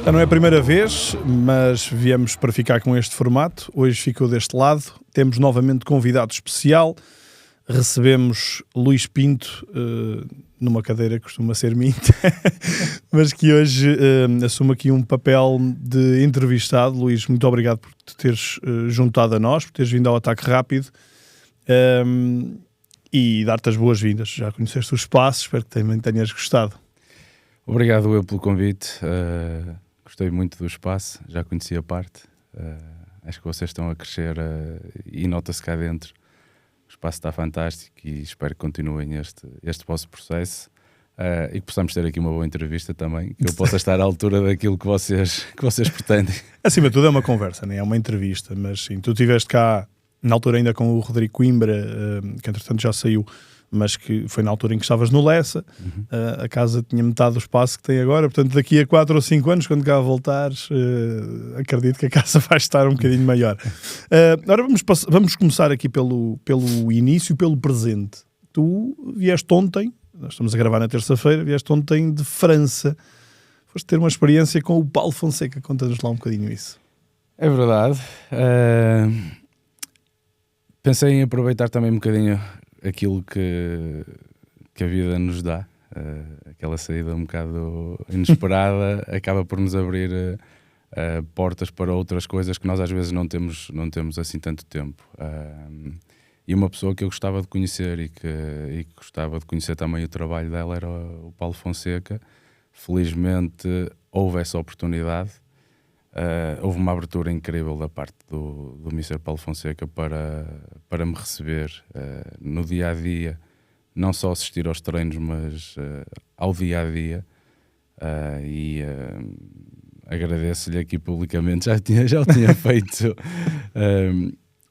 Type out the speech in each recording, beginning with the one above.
Já não é a primeira vez, mas viemos para ficar com este formato. Hoje ficou deste lado. Temos novamente convidado especial. Recebemos Luís Pinto, numa cadeira que costuma ser minha, mas que hoje assume aqui um papel de entrevistado. Luís, muito obrigado por te teres juntado a nós, por teres vindo ao Ataque Rápido, e dar-te as boas-vindas. Já conheceste o espaço, espero que também tenhas gostado. Obrigado eu pelo convite. Gostei muito do espaço, já conheci a parte. Acho que vocês estão a crescer e nota-se cá dentro. O espaço está fantástico e espero que continuem este vosso processo e que possamos ter aqui uma boa entrevista também, que eu possa estar à altura daquilo que vocês pretendem. Acima de tudo é uma conversa, não é uma entrevista, mas sim, tu estiveste cá na altura ainda com o Rodrigo Coimbra, que entretanto já saiu, mas que foi na altura em que estavas no Lessa. A casa tinha metade do espaço que tem agora, portanto daqui a 4 ou 5 anos, quando cá voltares, acredito que a casa vai estar um bocadinho maior. Agora vamos começar aqui pelo início, pelo presente. Tu vieste ontem, nós estamos a gravar na terça-feira, vieste ontem de França, foste ter uma experiência com o Paulo Fonseca. Conta-nos lá um bocadinho isso. É verdade. Pensei em aproveitar também um bocadinho aquilo que a vida nos dá, aquela saída um bocado inesperada acaba por nos abrir portas para outras coisas que nós às vezes não temos assim tanto tempo. E uma pessoa que eu gostava de conhecer e que gostava de conhecer também o trabalho dela era o Paulo Fonseca. Felizmente houve essa oportunidade. Houve uma abertura incrível da parte do Mr. Paulo Fonseca para me receber no dia-a-dia, não só assistir aos treinos, mas ao dia-a-dia, e agradeço-lhe aqui publicamente, já o tinha feito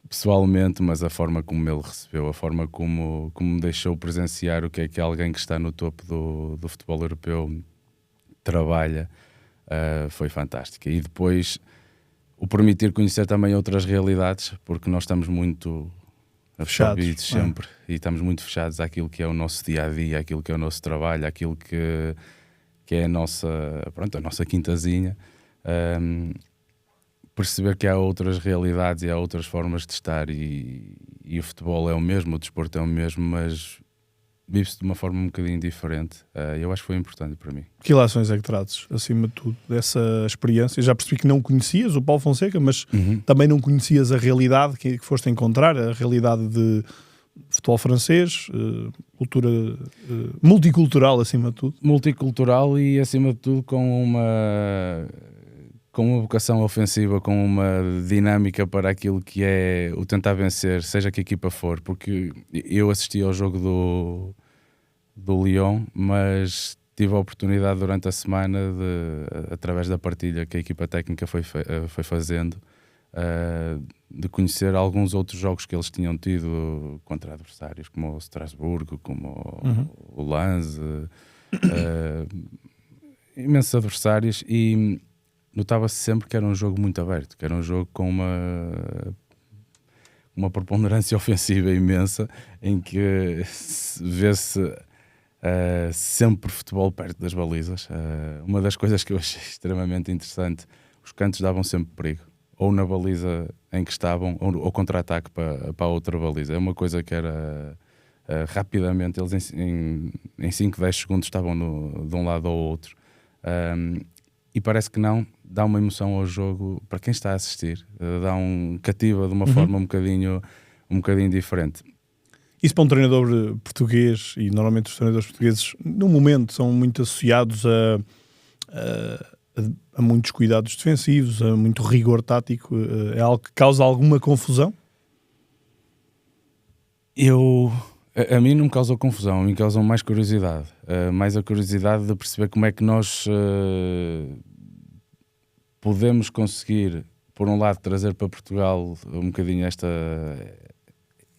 pessoalmente, mas a forma como ele recebeu, a forma como me deixou presenciar o que é que alguém que está no topo do futebol europeu trabalha, foi fantástica. E depois o permitir conhecer também outras realidades, porque nós estamos muito absorvidos sempre e estamos muito fechados àquilo que é o nosso dia-a-dia, àquilo que é o nosso trabalho, àquilo que é a nossa quintazinha. Perceber que há outras realidades e há outras formas de estar, e o futebol é o mesmo, o desporto é o mesmo, mas vive-se de uma forma um bocadinho diferente. Eu acho que foi importante para mim. Que ilações é que trazes, acima de tudo, dessa experiência? Já percebi que não conhecias o Paulo Fonseca, mas também não conhecias a realidade que foste encontrar, a realidade de futebol francês, cultura multicultural, acima de tudo. Multicultural e, acima de tudo, com uma vocação ofensiva, com uma dinâmica para aquilo que é o tentar vencer, seja que equipa for, porque eu assisti ao jogo do Lyon, mas tive a oportunidade durante a semana, através da partilha que a equipa técnica foi fazendo, de conhecer alguns outros jogos que eles tinham tido contra adversários como o Strasbourgo, como o Lens, imensos adversários, e notava-se sempre que era um jogo muito aberto, que era um jogo com uma preponderância ofensiva imensa, em que vê-se sempre futebol perto das balizas. Uma das coisas que eu achei extremamente interessante, os cantos davam sempre perigo, ou na baliza em que estavam, ou contra-ataque para a outra baliza. É uma coisa que era rapidamente, eles em 5, 10 segundos estavam de um lado ao outro. E parece que não, dá uma emoção ao jogo para quem está a assistir, cativa de uma forma um bocadinho diferente. Isso para um treinador português, e normalmente os treinadores portugueses no momento são muito associados a muitos cuidados defensivos, a muito rigor tático, é algo que causa alguma confusão? A mim não me causou confusão, a mim causou mais curiosidade. Mais a curiosidade de perceber como é que nós podemos conseguir, por um lado, trazer para Portugal um bocadinho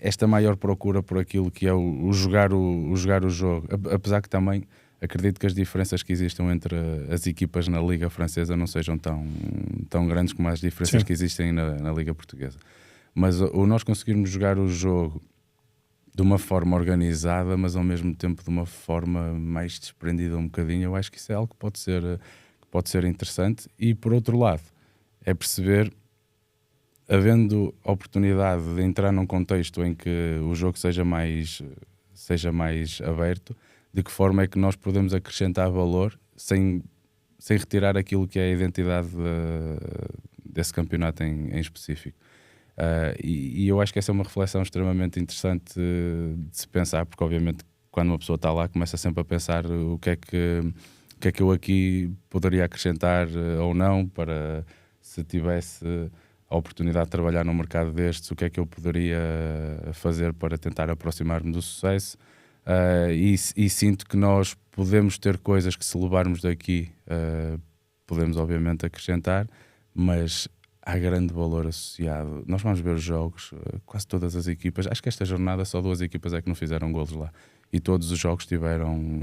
esta maior procura por aquilo que é o jogar o jogo. Apesar que também acredito que as diferenças que existem entre as equipas na Liga Francesa não sejam tão grandes como as diferenças que existem na Liga Portuguesa. Mas o nós conseguirmos jogar o jogo de uma forma organizada, mas ao mesmo tempo de uma forma mais desprendida um bocadinho, eu acho que isso é algo que pode pode ser interessante. E por outro lado, é perceber, havendo a oportunidade de entrar num contexto em que o jogo seja mais aberto, de que forma é que nós podemos acrescentar valor sem retirar aquilo que é a identidade desse campeonato em específico. E eu acho que essa é uma reflexão extremamente interessante de se pensar, porque obviamente quando uma pessoa está lá começa sempre a pensar o que é que eu aqui poderia acrescentar ou não, para se tivesse a oportunidade de trabalhar num mercado destes, o que é que eu poderia fazer para tentar aproximar-me do sucesso. E sinto que nós podemos ter coisas que, se levarmos daqui, podemos obviamente acrescentar, mas há grande valor associado. Nós vamos ver os jogos, quase todas as equipas, acho que esta jornada só 2 equipas é que não fizeram golos lá, e todos os jogos tiveram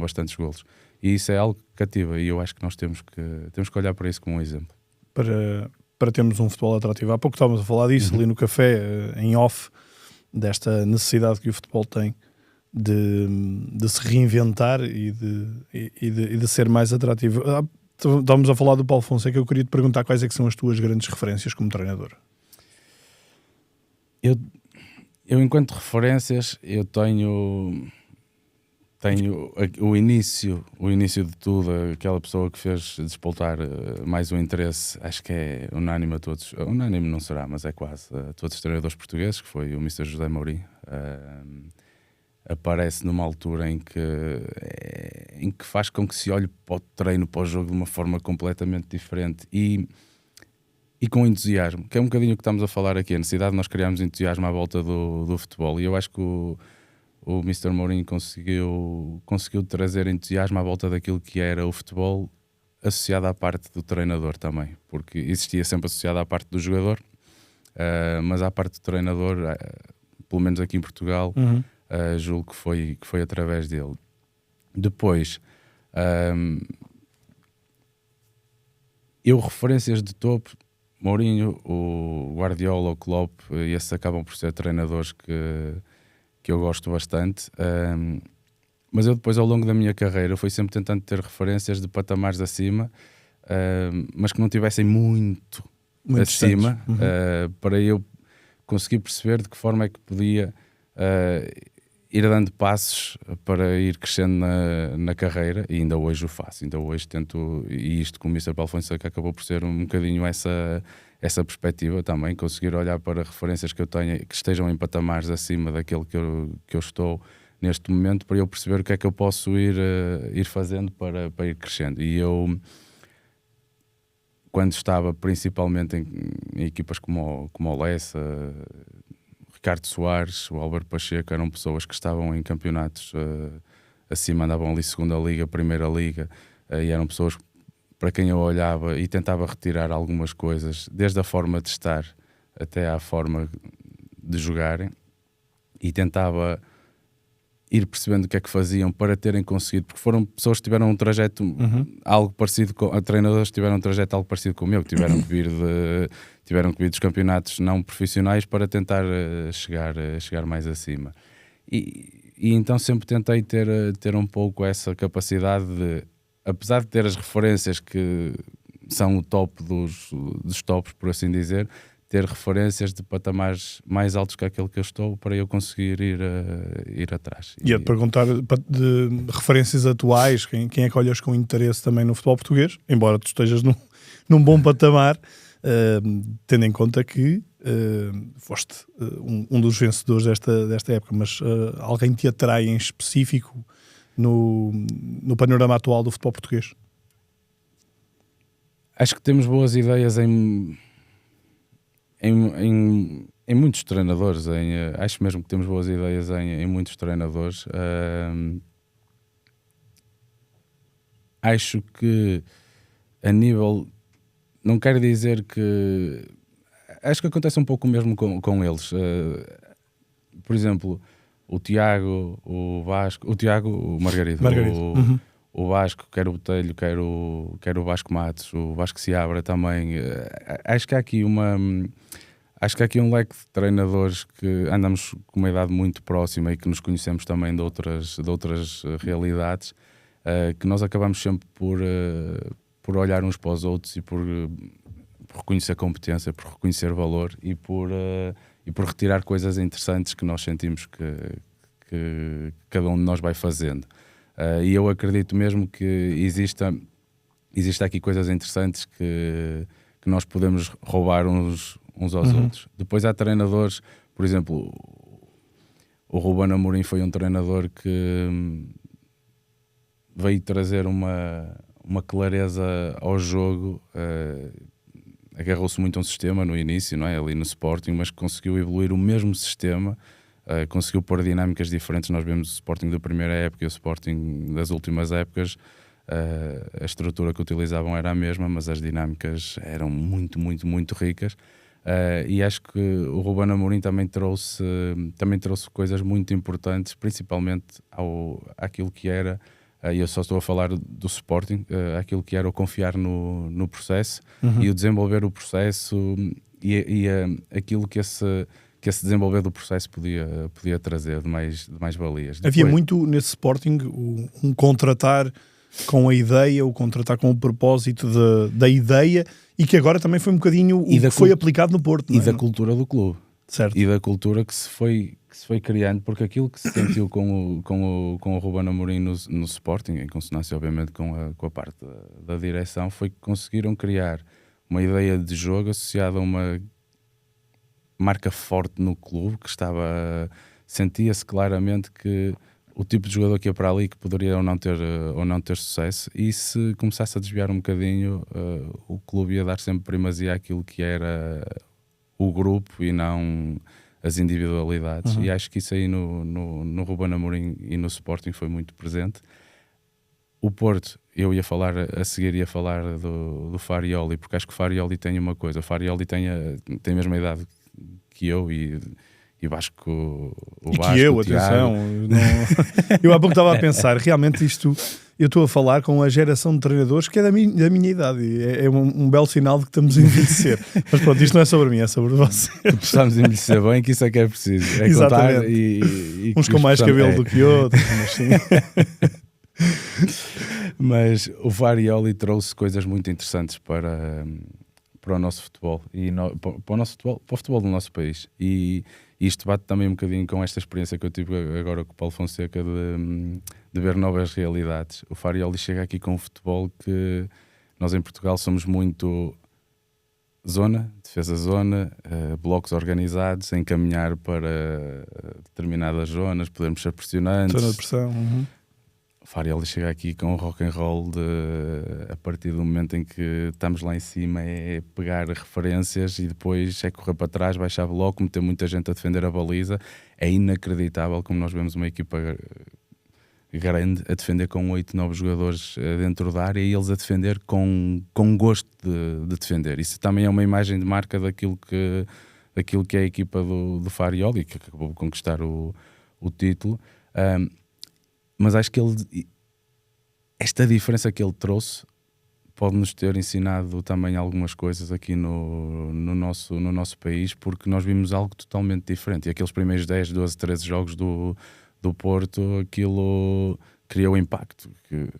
bastantes golos, e isso é algo que cativa, e eu acho que nós temos que olhar para isso como um exemplo. Para termos um futebol atrativo. Há pouco estávamos a falar disso ali no café, em off, desta necessidade que o futebol tem de se reinventar e de ser mais atrativo. Estávamos a falar do Paulo Fonseca, eu queria te perguntar quais é que são as tuas grandes referências como treinador. Eu enquanto referências, eu tenho o início de tudo, aquela pessoa que fez despoltar mais o interesse, acho que é unânime a todos, unânime não será, mas é quase, a todos os treinadores portugueses, que foi o Mr. José Mourinho. Aparece numa altura em que faz com que se olhe para o treino, para o jogo, de uma forma completamente diferente e com entusiasmo, que é um bocadinho o que estamos a falar aqui, a necessidade de nós criarmos entusiasmo à volta do futebol, e eu acho que o Mr. Mourinho conseguiu trazer entusiasmo à volta daquilo que era o futebol, associado à parte do treinador também, porque existia sempre associado à parte do jogador, mas à parte do treinador, pelo menos aqui em Portugal, julgo que foi através dele. Depois, referências de topo, Mourinho, o Guardiola, o Klopp, e esses acabam por ser treinadores que eu gosto bastante. Mas eu depois, ao longo da minha carreira, fui sempre tentando ter referências de patamares acima, mas que não tivessem muito acima, para eu conseguir perceber de que forma é que podia ir dando passos para ir crescendo na carreira, e ainda hoje o faço, ainda hoje tento, e isto com o Mr. Paulo Fonseca acabou por ser um bocadinho essa perspectiva também, conseguir olhar para referências que eu tenho, que estejam em patamares acima daquele que eu estou neste momento, para eu perceber o que é que eu posso ir fazendo para ir crescendo. E eu, quando estava principalmente em equipas como o Lessa, Ricardo Soares, o Álvaro Pacheco, eram pessoas que estavam em campeonatos acima, andavam ali segunda liga, primeira liga, e eram pessoas para quem eu olhava e tentava retirar algumas coisas, desde a forma de estar até à forma de jogarem, e tentava ir percebendo o que é que faziam para terem conseguido, porque foram pessoas que tiveram um trajeto algo parecido com treinadores, tiveram um trajeto algo parecido com o meu, que tiveram que vir dos campeonatos não profissionais para tentar chegar mais acima. E então sempre tentei ter um pouco essa capacidade de, apesar de ter as referências que são o top dos tops, por assim dizer, ter referências de patamares mais altos que aquele que eu estou, para eu conseguir ir atrás. E a te perguntar de referências atuais, quem é que olhas com interesse também no futebol português, embora tu estejas num bom patamar, tendo em conta que foste um dos vencedores desta época, mas alguém te atrai em específico no panorama atual do futebol português? Acho que temos boas ideias em muitos treinadores, acho mesmo que temos boas ideias em muitos treinadores. Acho que a nível, não quero dizer que, acho que acontece um pouco o mesmo com eles. Por exemplo, o Tiago, o Vasco, o Margarido. O Vasco, quer o Botelho, quer o Vasco Matos, o Vasco Seabra também. Acho que há aqui um leque de treinadores que andamos com uma idade muito próxima e que nos conhecemos também de outras realidades, que nós acabamos sempre por olhar uns para os outros e por reconhecer competência, por reconhecer valor e por retirar coisas interessantes que nós sentimos que cada um de nós vai fazendo. E eu acredito mesmo que exista aqui coisas interessantes que nós podemos roubar uns aos outros. Depois há treinadores, por exemplo, o Ruben Amorim foi um treinador que veio trazer uma clareza ao jogo, agarrou-se muito a um sistema no início, não é? Ali no Sporting, mas conseguiu evoluir o mesmo sistema, conseguiu pôr dinâmicas diferentes. Nós vemos o Sporting da primeira época e o Sporting das últimas épocas, a estrutura que utilizavam era a mesma, mas as dinâmicas eram muito, muito, muito ricas. E acho que o Ruben Amorim também trouxe coisas muito importantes, principalmente àquilo que era, e eu só estou a falar do Sporting, aquilo que era o confiar no processo e o desenvolver o processo e aquilo que esse desenvolver do processo podia trazer de mais valias. Havia muito nesse Sporting um contratar com a ideia, o contratar com o propósito da ideia, e que agora também foi um bocadinho o que foi aplicado no Porto. E da cultura do clube. Certo. E da cultura que se foi criando, porque aquilo que se sentiu com o Ruben Amorim no Sporting, em consonância obviamente com a parte da direção, foi que conseguiram criar uma ideia de jogo associada a uma marca forte no clube, que sentia-se claramente que o tipo de jogador que ia para ali que poderia ou não ter sucesso, e se começasse a desviar um bocadinho, o clube ia dar sempre primazia àquilo que era o grupo e não as individualidades. E acho que isso aí no Ruben Amorim e no Sporting foi muito presente. O Porto, a seguir ia falar do Farioli, porque acho que o Farioli tem uma coisa, o Farioli tem a mesma idade que eu e acho que o Vasco, que eu, o atenção, eu há pouco estava a pensar, realmente isto, eu estou a falar com a geração de treinadores que é da minha idade, é um belo sinal de que estamos a envelhecer. Mas pronto, isto não é sobre mim, é sobre você. Que possamos envelhecer bem, que isso é que é preciso. É exatamente. Contar e uns com mais cabelo do que outros, mas sim. Mas o Farioli trouxe coisas muito interessantes para o nosso futebol e para o nosso futebol, para o futebol do nosso país. E isto bate também um bocadinho com esta experiência que eu tive agora com o Paulo Fonseca de ver novas realidades. O Farioli chega aqui com um futebol que nós em Portugal somos muito defesa zona, blocos organizados, encaminhar para determinadas zonas, podermos ser pressionantes. Zona de pressão. O Farioli chega aqui com o rock and roll a partir do momento em que estamos lá em cima é pegar referências e depois é correr para trás, baixar bloco, meter muita gente a defender a baliza. É inacreditável como nós vemos uma equipa grande a defender com 8, 9 jogadores dentro da área e eles a defender com gosto de defender. Isso também é uma imagem de marca daquilo que é a equipa do Farioli, que acabou de conquistar o título. Mas acho que esta diferença que ele trouxe pode-nos ter ensinado também algumas coisas aqui no nosso país, porque nós vimos algo totalmente diferente. E aqueles primeiros 10, 12, 13 jogos do Porto, aquilo criou impacto, que o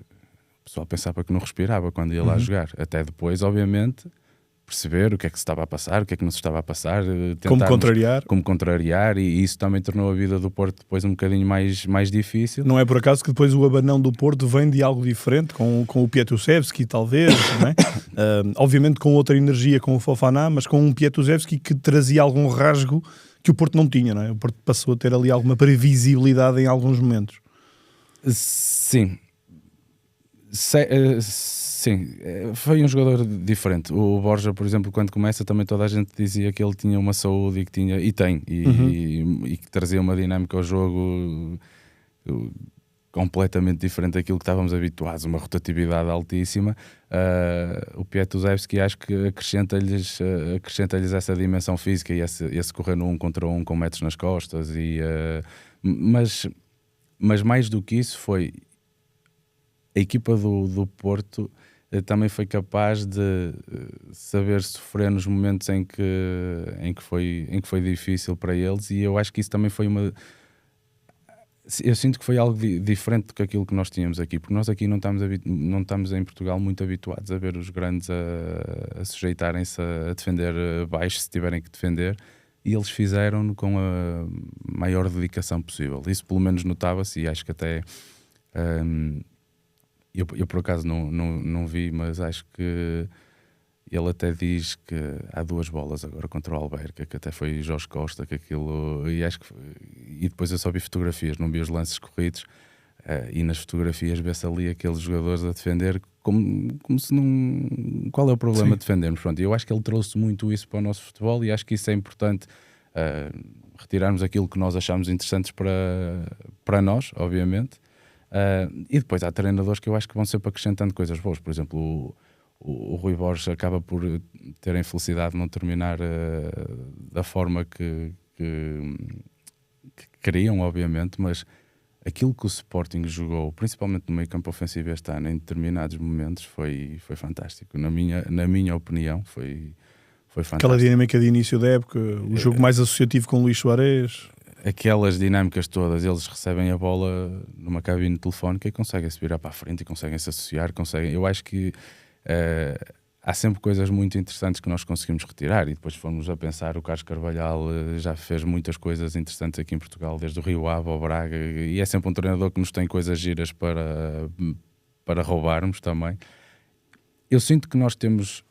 pessoal pensava que não respirava quando ia lá jogar. Até depois, obviamente, perceber o que é que se estava a passar, o que é que não se estava a passar, como contrariar, e isso também tornou a vida do Porto depois um bocadinho mais difícil. Não é por acaso que depois o abanão do Porto vem de algo diferente, com o Piatusevski talvez, não é? Obviamente com outra energia, com o Fofana, mas com um Piatusevski que trazia algum rasgo que o Porto não tinha, não é? O Porto passou a ter ali alguma previsibilidade em alguns momentos. Sim. Sim, foi um jogador diferente. O Borja, por exemplo, quando começa, também toda a gente dizia que ele tinha uma saúde e que trazia uma dinâmica ao jogo completamente diferente daquilo que estávamos habituados, uma rotatividade altíssima. O Piatusevski acho que acrescenta-lhes essa dimensão física e esse correr no 1 contra 1 com metros nas costas. Mas mais do que isso foi a equipa do Porto também foi capaz de saber sofrer nos momentos em que foi difícil para eles, e eu acho que isso também foi Eu sinto que foi algo diferente do que aquilo que nós tínhamos aqui, porque nós aqui não estamos em Portugal muito habituados a ver os grandes a sujeitarem-se a defender baixo, se tiverem que defender, e eles fizeram com a maior dedicação possível. Isso pelo menos notava-se, e acho que até eu por acaso não vi, mas acho que ele até diz que há 2 bolas agora contra o Alberca, que até foi Jorge Costa, que aquilo, e depois eu só vi fotografias, não vi os lances corridos, e nas fotografias vê-se ali aqueles jogadores a defender como se não... Qual é o problema de defendermos? Pronto, eu acho que ele trouxe muito isso para o nosso futebol, e acho que isso é importante, retirarmos aquilo que nós achamos interessantes para nós, obviamente, e depois há treinadores que eu acho que vão sempre acrescentando coisas boas. Por exemplo, o Rui Borges acaba por ter a infelicidade de não terminar da forma que queriam, obviamente, mas aquilo que o Sporting jogou, principalmente no meio campo ofensivo este ano, em determinados momentos, foi fantástico. Na minha opinião, foi fantástico. Aquela dinâmica de início da época, o jogo mais associativo com o Luís Soares. Aquelas dinâmicas todas, eles recebem a bola numa cabine telefónica e conseguem se virar para a frente e conseguem se associar, eu acho que há sempre coisas muito interessantes que nós conseguimos retirar, e depois fomos a pensar, o Carlos Carvalhal já fez muitas coisas interessantes aqui em Portugal, desde o Rio Ave ao Braga, e é sempre um treinador que nos tem coisas giras para roubarmos também. Eu sinto que nós temos...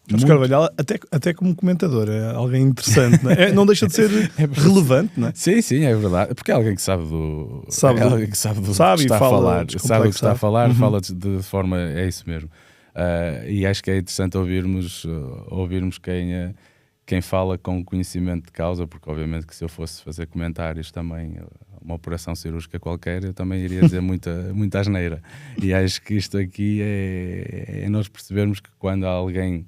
Carlos Carvalhal, até como comentador, é alguém interessante, não é? Não deixa de ser relevante, não é? Sim, é verdade, porque é alguém que sabe do que está a falar, sabe o que está a falar, fala de forma, é isso mesmo. E acho que é interessante ouvirmos quem fala com conhecimento de causa, porque obviamente que se eu fosse fazer comentários também, uma operação cirúrgica qualquer, eu também iria dizer muita asneira. E acho que isto aqui é nós percebermos que quando há alguém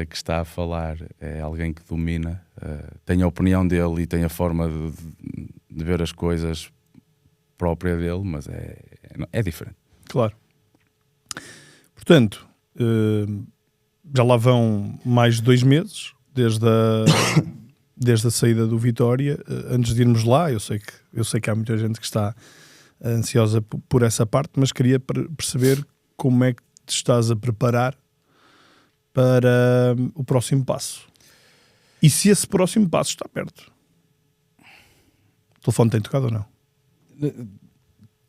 que está a falar, é alguém que domina, tem a opinião dele e tem a forma de ver as coisas própria dele, mas é diferente. Claro. Portanto, já lá vão mais de 2 meses desde a saída do Vitória. Antes de irmos lá, eu sei que há muita gente que está ansiosa por essa parte, mas queria perceber como é que te estás a preparar para o próximo passo. E se esse próximo passo está perto? O telefone tem tocado ou não?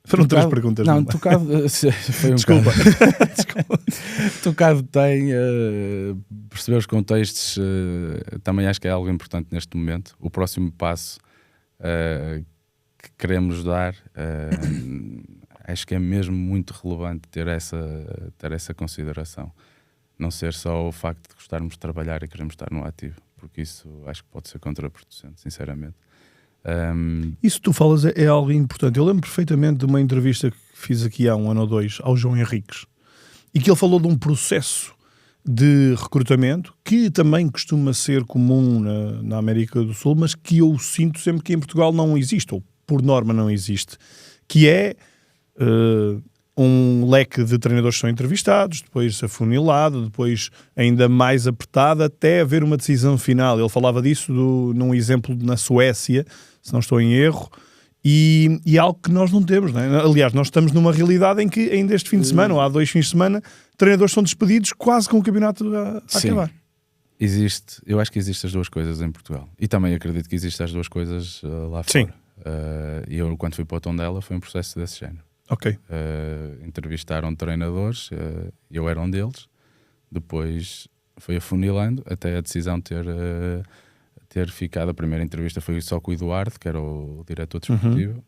Foram 3 perguntas. Não, tocado foi um Desculpa. Tocado tem, perceber os contextos, também acho que é algo importante neste momento. O próximo passo que queremos dar, acho que é mesmo muito relevante ter essa consideração. Não ser só o facto de gostarmos de trabalhar e queremos estar no ativo, porque isso acho que pode ser contraproducente, sinceramente. Isso que tu falas é algo importante. Eu lembro perfeitamente de uma entrevista que fiz aqui há 1 ano ou 2 ao João Henriques, e que ele falou de um processo de recrutamento que também costuma ser comum na América do Sul, mas que eu sinto sempre que em Portugal não existe, ou por norma não existe, que é um leque de treinadores que são entrevistados, depois afunilado, depois ainda mais apertado, até haver uma decisão final. Ele falava disso num exemplo na Suécia, se não estou em erro, e é algo que nós não temos, não é? Aliás, nós estamos numa realidade em que ainda este fim de semana, ou há 2 fins de semana, treinadores são despedidos quase com o campeonato a acabar. Existe, eu acho que existem as 2 coisas em Portugal, e também acredito que existem as 2 coisas lá fora. E eu, quando fui para o Tondela, foi um processo desse género. Ok. Entrevistaram treinadores, eu era um deles, depois foi afunilando até a decisão ter ficado. A primeira entrevista foi só com o Eduardo, que era o diretor desportivo,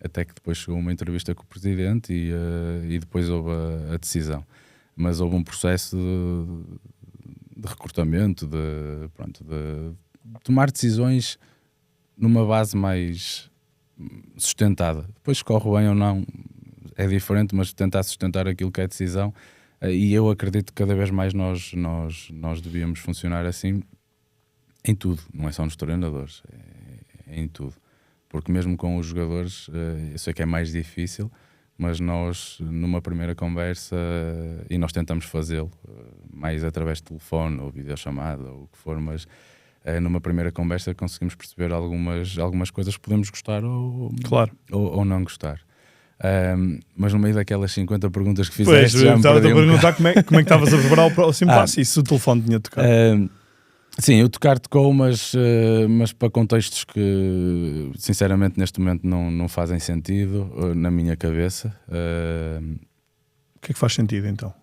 até que depois chegou uma entrevista com o presidente e depois houve a decisão. Mas houve um processo de recrutamento, de tomar decisões numa base mais sustentada. Depois se corre bem ou não é diferente, mas tentar sustentar aquilo que é decisão, e eu acredito que cada vez mais nós devíamos funcionar assim em tudo, não é só nos treinadores, é em tudo, porque mesmo com os jogadores eu sei que é mais difícil, mas nós numa primeira conversa, e nós tentamos fazê-lo mais através de telefone ou videochamada ou o que for, mas numa primeira conversa conseguimos perceber algumas coisas que podemos gostar Claro. ou não gostar. Mas no meio daquelas 50 perguntas que fizeste, pois, já me estava a perdi perguntar como é que estavas a preparar o próximo passo e se o telefone tinha tocado. Sim, o tocar tocou, mas para contextos que sinceramente neste momento não fazem sentido na minha cabeça. O que é que faz sentido então?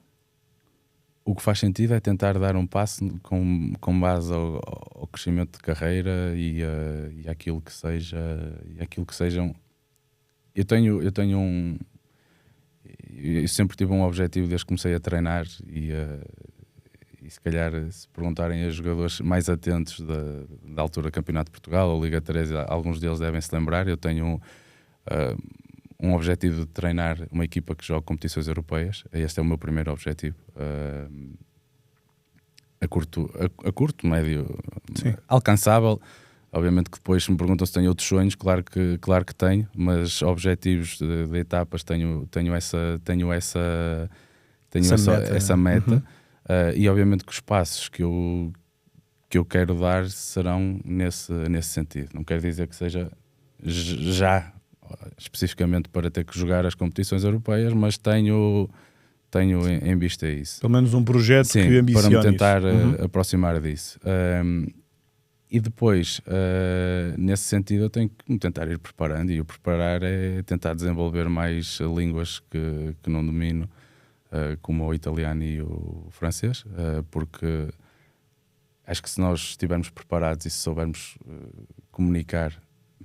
O que faz sentido é tentar dar um passo com base ao crescimento de carreira e aquilo que seja, e aquilo que sejam. Eu sempre tive um objetivo desde que comecei a treinar e se calhar se perguntarem a jogadores mais atentos da altura do Campeonato de Portugal ou Liga 3, alguns deles devem se lembrar, eu tenho um objetivo de treinar uma equipa que joga competições europeias. Este é o meu primeiro objetivo. A curto, médio, Sim. alcançável. Obviamente que depois se me perguntam se tenho outros sonhos, claro que tenho, mas objetivos de etapas tenho essa meta. E obviamente que os passos que eu quero dar serão nesse sentido. Não quero dizer que seja já especificamente para ter que jogar as competições europeias, mas tenho em vista isso. Pelo menos um projeto Sim, que ambicione para me tentar isso. aproximar disso. E depois, nesse sentido, eu tenho que me tentar ir preparando, e o preparar é tentar desenvolver mais línguas que não domino, como o italiano e o francês, porque acho que se nós estivermos preparados e se soubermos comunicar,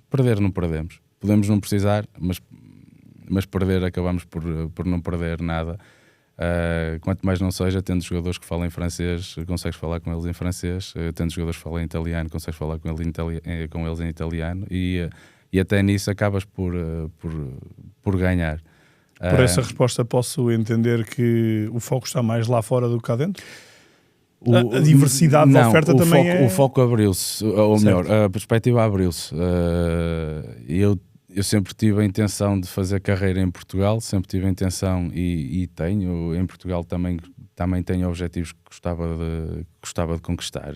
perder não perdemos. Podemos não precisar, mas perder acabamos por não perder nada. Quanto mais não seja, tendo jogadores que falam em francês, consegues falar com eles em francês, tendo jogadores que falam em italiano, consegues falar com eles em italiano, e até nisso acabas por ganhar. Por essa resposta posso entender que o foco está mais lá fora do que cá dentro? A diversidade da oferta também o foco abriu-se, ou melhor, a perspectiva abriu-se. Eu sempre tive a intenção de fazer carreira em Portugal, sempre tive a intenção e tenho. Em Portugal também tenho objetivos que gostava de conquistar.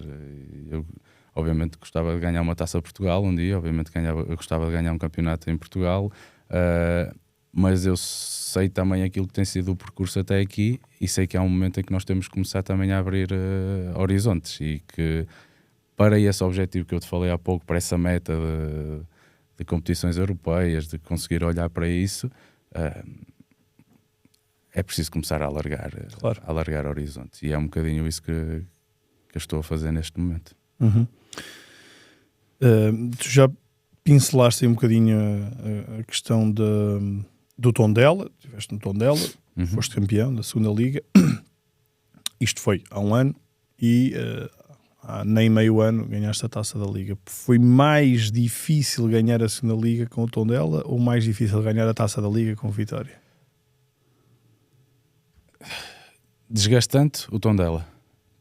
Eu, obviamente, gostava de ganhar uma Taça de Portugal um dia, obviamente gostava de ganhar um campeonato em Portugal, mas eu sei também aquilo que tem sido o percurso até aqui e sei que há um momento em que nós temos que começar também a abrir horizontes, e que para esse objetivo que eu te falei há pouco, para essa meta de competições europeias, de conseguir olhar para isso, é preciso começar a alargar horizontes, e é um bocadinho isso que eu estou a fazer neste momento. Tu já pincelaste aí um bocadinho a questão do Tondela, estiveste no Tondela, foste campeão da segunda Liga, isto foi há um ano, e há nem meio ano ganhaste a Taça da Liga. Foi mais difícil ganhar a segunda Liga com o Tondela ou mais difícil ganhar a Taça da Liga com o Vitória? Desgastante o Tondela,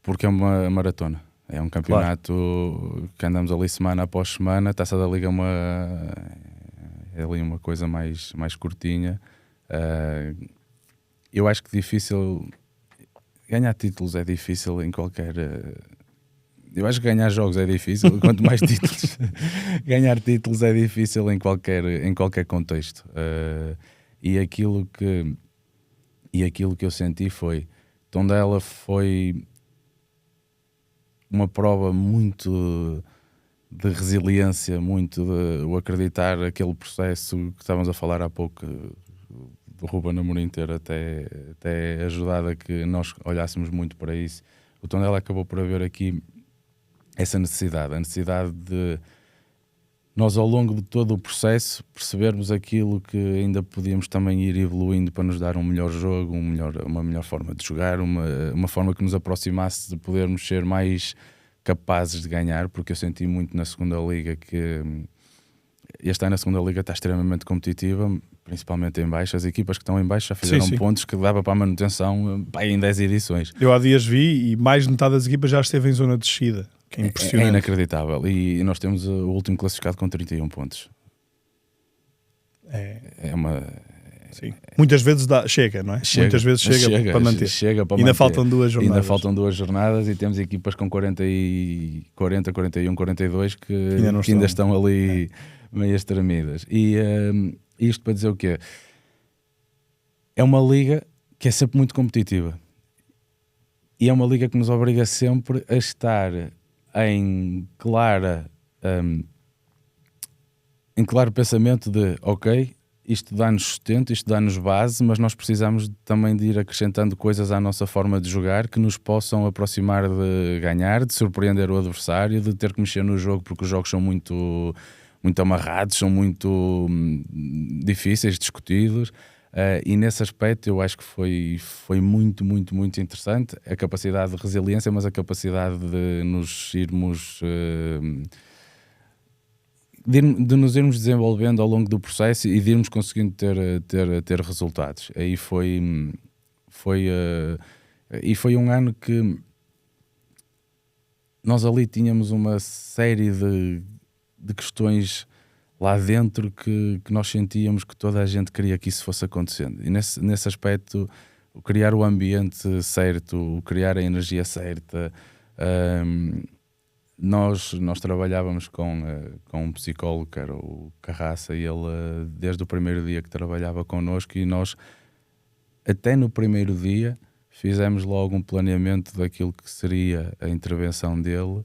porque é uma maratona. É um campeonato que andamos ali semana após semana. A Taça da Liga é ali uma coisa mais curtinha. Eu acho que difícil ganhar títulos é difícil em qualquer. Eu acho que ganhar jogos é difícil, quanto mais títulos. Ganhar títulos é difícil em qualquer contexto. E aquilo que eu senti foi, Tondela foi uma prova muito de resiliência, muito de o acreditar, aquele processo que estávamos a falar há pouco, do Ruben Amorim ter até ajudado a que nós olhássemos muito para isso. O Tondela acabou por haver aqui essa necessidade, a necessidade de nós, ao longo de todo o processo, percebermos aquilo que ainda podíamos também ir evoluindo para nos dar um melhor jogo, uma melhor forma de jogar, uma forma que nos aproximasse de podermos ser mais capazes de ganhar, porque eu senti muito na segunda Liga que este ano a segunda Liga está extremamente competitiva, principalmente em baixo. As equipas que estão em baixo já fizeram pontos que dava para a manutenção em 10 edições. Eu há dias vi e mais de metade das equipas já esteve em zona de descida. Que é impressionante. É inacreditável. E nós temos o último classificado com 31 pontos. É Sim. Muitas vezes chega, não é? Muitas vezes chega para manter. Ainda faltam 2 jornadas. Ainda faltam 2 jornadas e temos equipas com 40, 41, 42 que ainda estão ali meias tremidas. E isto para dizer o quê? É uma liga que é sempre muito competitiva. E é uma liga que nos obriga sempre a estar em claro pensamento de, ok, isto dá-nos sustento, isto dá-nos base, mas nós precisamos também de ir acrescentando coisas à nossa forma de jogar que nos possam aproximar de ganhar, de surpreender o adversário, de ter que mexer no jogo, porque os jogos são muito, muito amarrados, são muito difíceis, discutidos. E nesse aspecto eu acho que foi muito, muito, muito interessante a capacidade de resiliência, mas a capacidade de nos irmos nos irmos desenvolvendo ao longo do processo e de irmos conseguindo ter resultados. Aí foi um ano que nós ali tínhamos uma série de questões lá dentro que nós sentíamos que toda a gente queria que isso fosse acontecendo. E nesse aspecto, o criar o ambiente certo, o criar a energia certa. Nós trabalhávamos com um psicólogo, que era o Carraça, e ele, desde o primeiro dia que trabalhava connosco, e nós, até no primeiro dia, fizemos logo um planeamento daquilo que seria a intervenção dele,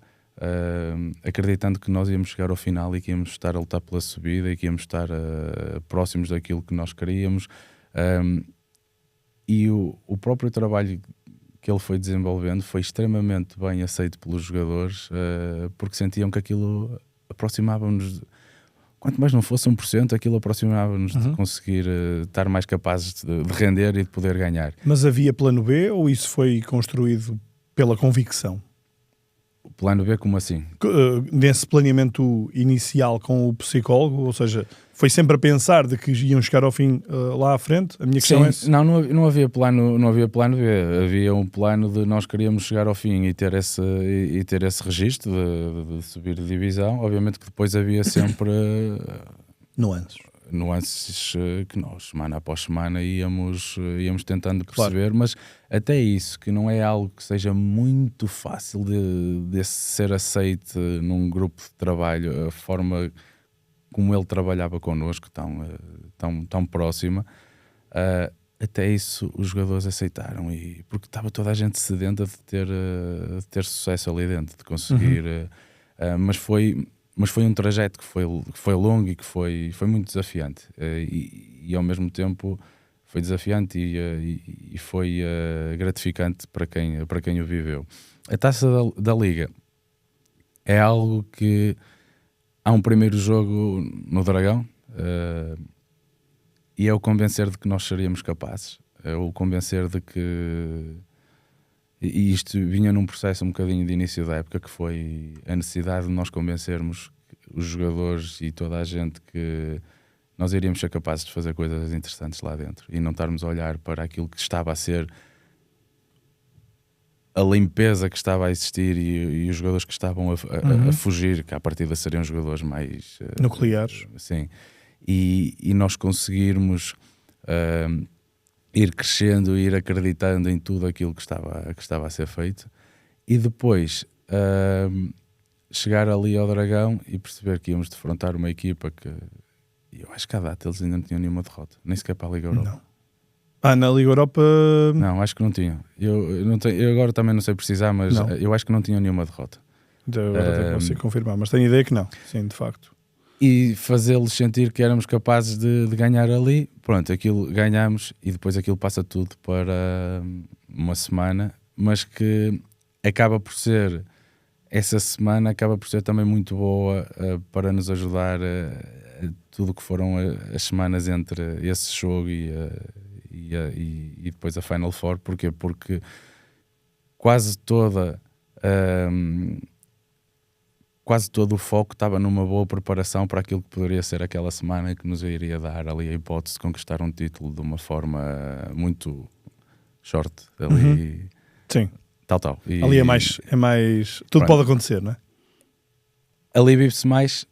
acreditando que nós íamos chegar ao final e que íamos estar a lutar pela subida e que íamos estar próximos daquilo que nós queríamos. E o próprio trabalho que ele foi desenvolvendo foi extremamente bem aceito pelos jogadores, porque sentiam que aquilo aproximava-nos, quanto mais não fosse 1%, aquilo aproximava-nos de conseguir estar mais capazes de render e de poder ganhar. Mas havia plano B ou isso foi construído pela convicção? O plano B, como assim? Nesse planeamento inicial com o psicólogo, ou seja, foi sempre a pensar de que iam chegar ao fim lá à frente? A minha questão é essa. Não havia plano B, havia um plano de nós queríamos chegar ao fim e ter esse registro de subir de divisão. Obviamente que depois havia sempre nuances que nós, semana após semana, íamos tentando perceber, claro. Mas até isso, que não é algo que seja muito fácil de ser aceito num grupo de trabalho, a forma como ele trabalhava connosco, tão próxima, até isso os jogadores aceitaram, porque estava toda a gente sedenta de ter sucesso ali dentro, de conseguir, mas foi um trajeto que foi longo e que foi muito desafiante, e ao mesmo tempo foi desafiante e foi gratificante para quem o viveu. A Taça da Liga é algo que há um primeiro jogo no Dragão, e é o convencer de que nós seríamos capazes, é o convencer de que... E isto vinha num processo um bocadinho de início da época, que foi a necessidade de nós convencermos os jogadores e toda a gente que nós iríamos ser capazes de fazer coisas interessantes lá dentro e não estarmos a olhar para aquilo que estava a ser a limpeza que estava a existir e os jogadores que estavam a fugir, que à partida seriam jogadores mais... nucleares. Sim. E nós conseguirmos... ir crescendo, ir acreditando em tudo aquilo que estava a ser feito, e depois chegar ali ao Dragão e perceber que íamos defrontar uma equipa que eu acho que à data eles ainda não tinham nenhuma derrota, nem sequer para a Liga Europa. Não. Na Liga Europa... Não, acho que não tinham. Eu agora também não sei precisar, mas eu acho que não tinham nenhuma derrota. Agora até consigo confirmar, mas tenho ideia que não. Sim, de facto. E fazê-los sentir que éramos capazes de ganhar ali, pronto, aquilo ganhamos, e depois aquilo passa tudo para uma semana, mas que acaba por ser, essa semana acaba por ser também muito boa para nos ajudar a tudo o que foram as semanas entre esse jogo e depois a Final Four. Porquê? Porque quase todo o foco estava numa boa preparação para aquilo que poderia ser aquela semana, que nos iria dar ali a hipótese de conquistar um título de uma forma muito short. Ali, sim. Tal. Ali é mais tudo pode acontecer, não é? Ali vive-se mais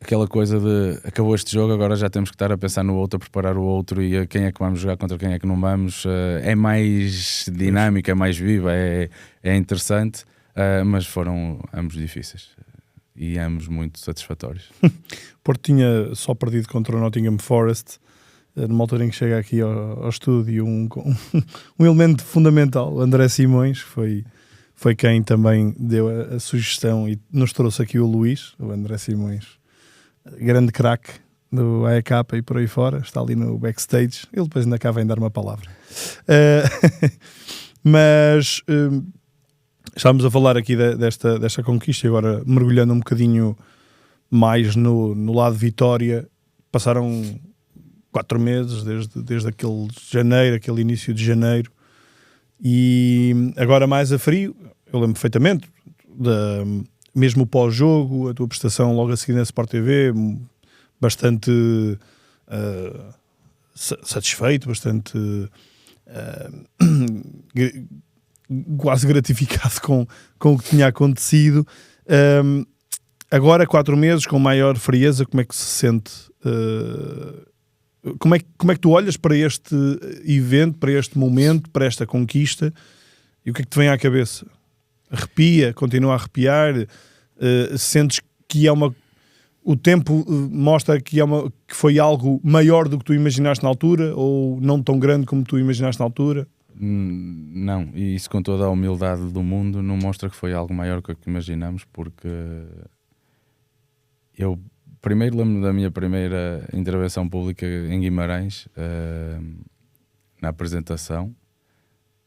aquela coisa de acabou este jogo, agora já temos que estar a pensar no outro, a preparar o outro e a quem é que vamos jogar, contra quem é que não vamos. É mais dinâmico, é mais vivo, é interessante, mas foram ambos difíceis e ambos muito satisfatórios. Porto tinha só perdido contra o Nottingham Forest, numa altura em que chega aqui ao estúdio um elemento fundamental, André Simões, foi quem também deu a sugestão e nos trouxe aqui o Luís, o André Simões, grande craque do AEK e por aí fora, está ali no backstage, ele depois ainda cá vem dar uma palavra. Mas estávamos a falar aqui desta conquista e agora mergulhando um bocadinho mais no lado Vitória, passaram 4 meses desde aquele janeiro, aquele início de janeiro, e agora mais a frio. Eu lembro perfeitamente mesmo pós-jogo, a tua prestação logo a seguir na Sport TV, bastante satisfeito, bastante quase gratificado com o que tinha acontecido. Agora, 4 meses, com maior frieza, como é que se sente? Como é que tu olhas para este evento, para este momento, para esta conquista, e o que é que te vem à cabeça? Arrepia? Continua a arrepiar? Sentes que o tempo mostra que foi algo maior do que tu imaginaste na altura, ou não tão grande como tu imaginaste na altura? Não, e isso, com toda a humildade do mundo, não mostra que foi algo maior do que imaginamos, porque eu primeiro lembro da minha primeira intervenção pública em Guimarães, na apresentação,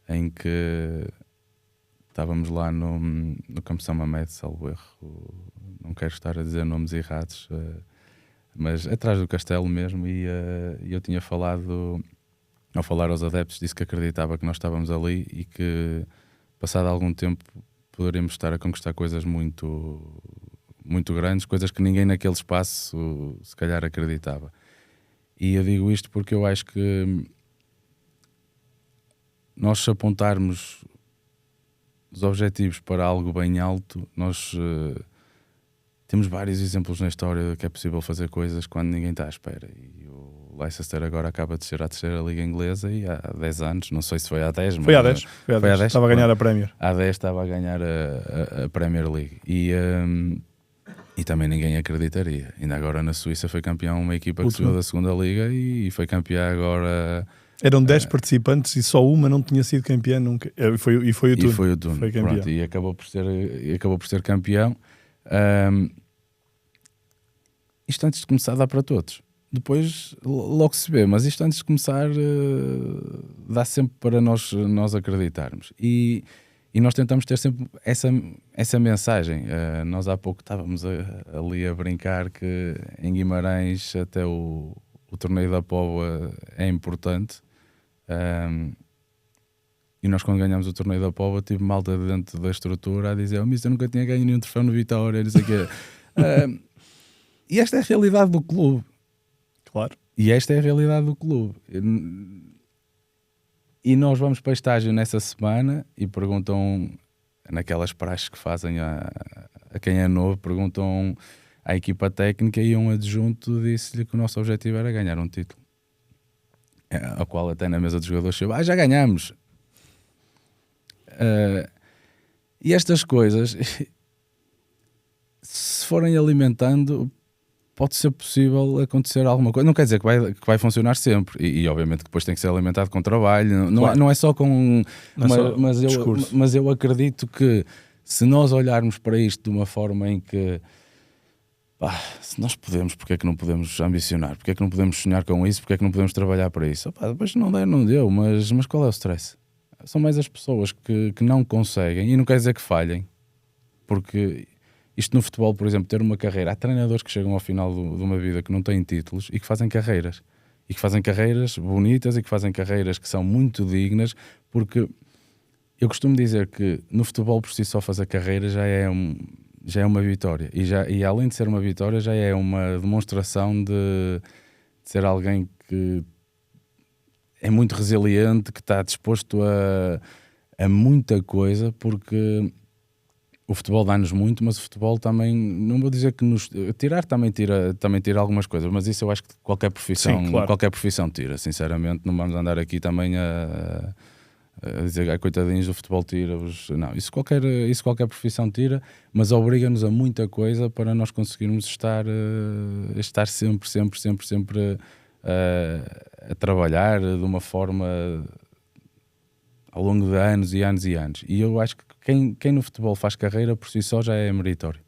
em que estávamos lá no Campo São Mamede, salvo erro, não quero estar a dizer nomes errados, mas atrás do castelo mesmo, e eu tinha falado, ao falar aos adeptos, disse que acreditava que nós estávamos ali e que, passado algum tempo, poderíamos estar a conquistar coisas muito, muito grandes, coisas que ninguém naquele espaço se calhar acreditava. E eu digo isto porque eu acho que nós, se apontarmos os objetivos para algo bem alto, nós temos vários exemplos na história de que é possível fazer coisas quando ninguém está à espera. E o Leicester agora acaba de ser à 3ª Liga Inglesa, e há 10 anos, não sei se foi há 10, foi há 10, estava a ganhar a Premier. Há 10 estava a ganhar a Premier League. E também ninguém acreditaria. Ainda agora na Suíça foi campeão uma equipa que subiu da 2ª Liga e foi campeã agora. Eram 10 participantes e só uma não tinha sido campeã nunca. E foi o Tun. Foi o Tun. Foi campeão. Pronto, e acabou por ser campeão. Isto antes de começar dá para todos. Depois logo se vê, mas isto antes de começar dá sempre para nós acreditarmos. E nós tentamos ter sempre essa mensagem. Nós há pouco estávamos ali a brincar que em Guimarães até o torneio da Póvoa é importante. E nós, quando ganhámos o torneio da Póvoa, tive malta dentro da estrutura a dizer: eu nunca tinha ganho nenhum troféu no Vitória, não sei o quê. E esta é a realidade do clube. Claro. E esta é a realidade do clube. E nós vamos para estágio nessa semana e perguntam, naquelas praxes que fazem a quem é novo, perguntam à equipa técnica, e um adjunto disse-lhe que o nosso objetivo era ganhar um título. Ao qual até na mesa dos jogadores chegou: já ganhamos. E estas coisas, se forem alimentando, pode ser possível acontecer alguma coisa. Não quer dizer que vai funcionar sempre. E obviamente que depois tem que ser alimentado com trabalho. Não é só com... Mas eu acredito que, se nós olharmos para isto de uma forma em que, se nós podemos, porque é que não podemos ambicionar? Porque é que não podemos sonhar com isso? Porque é que não podemos trabalhar para isso? Depois não deu, mas qual é o stress? São mais as pessoas que não conseguem, e não quer dizer que falhem, porque isto no futebol, por exemplo, ter uma carreira, há treinadores que chegam ao final de uma vida que não têm títulos e que fazem carreiras, e que fazem carreiras bonitas, e que fazem carreiras que são muito dignas, porque eu costumo dizer que no futebol, por si só, fazer carreira já é uma vitória, e além de ser uma vitória, já é uma demonstração de ser alguém que é muito resiliente, que está disposto a muita coisa, porque o futebol dá-nos muito, mas o futebol também, não vou dizer que nos tirar, também tira algumas coisas, mas isso eu acho que qualquer profissão, Sim, claro. qualquer profissão tira, sinceramente. Não vamos andar aqui também a dizer, coitadinhos, o futebol tira-vos. Não, isso qualquer profissão tira, mas obriga-nos a muita coisa para nós conseguirmos estar sempre a trabalhar de uma forma ao longo de anos e anos e anos. E eu acho que quem no futebol faz carreira por si só já é meritório.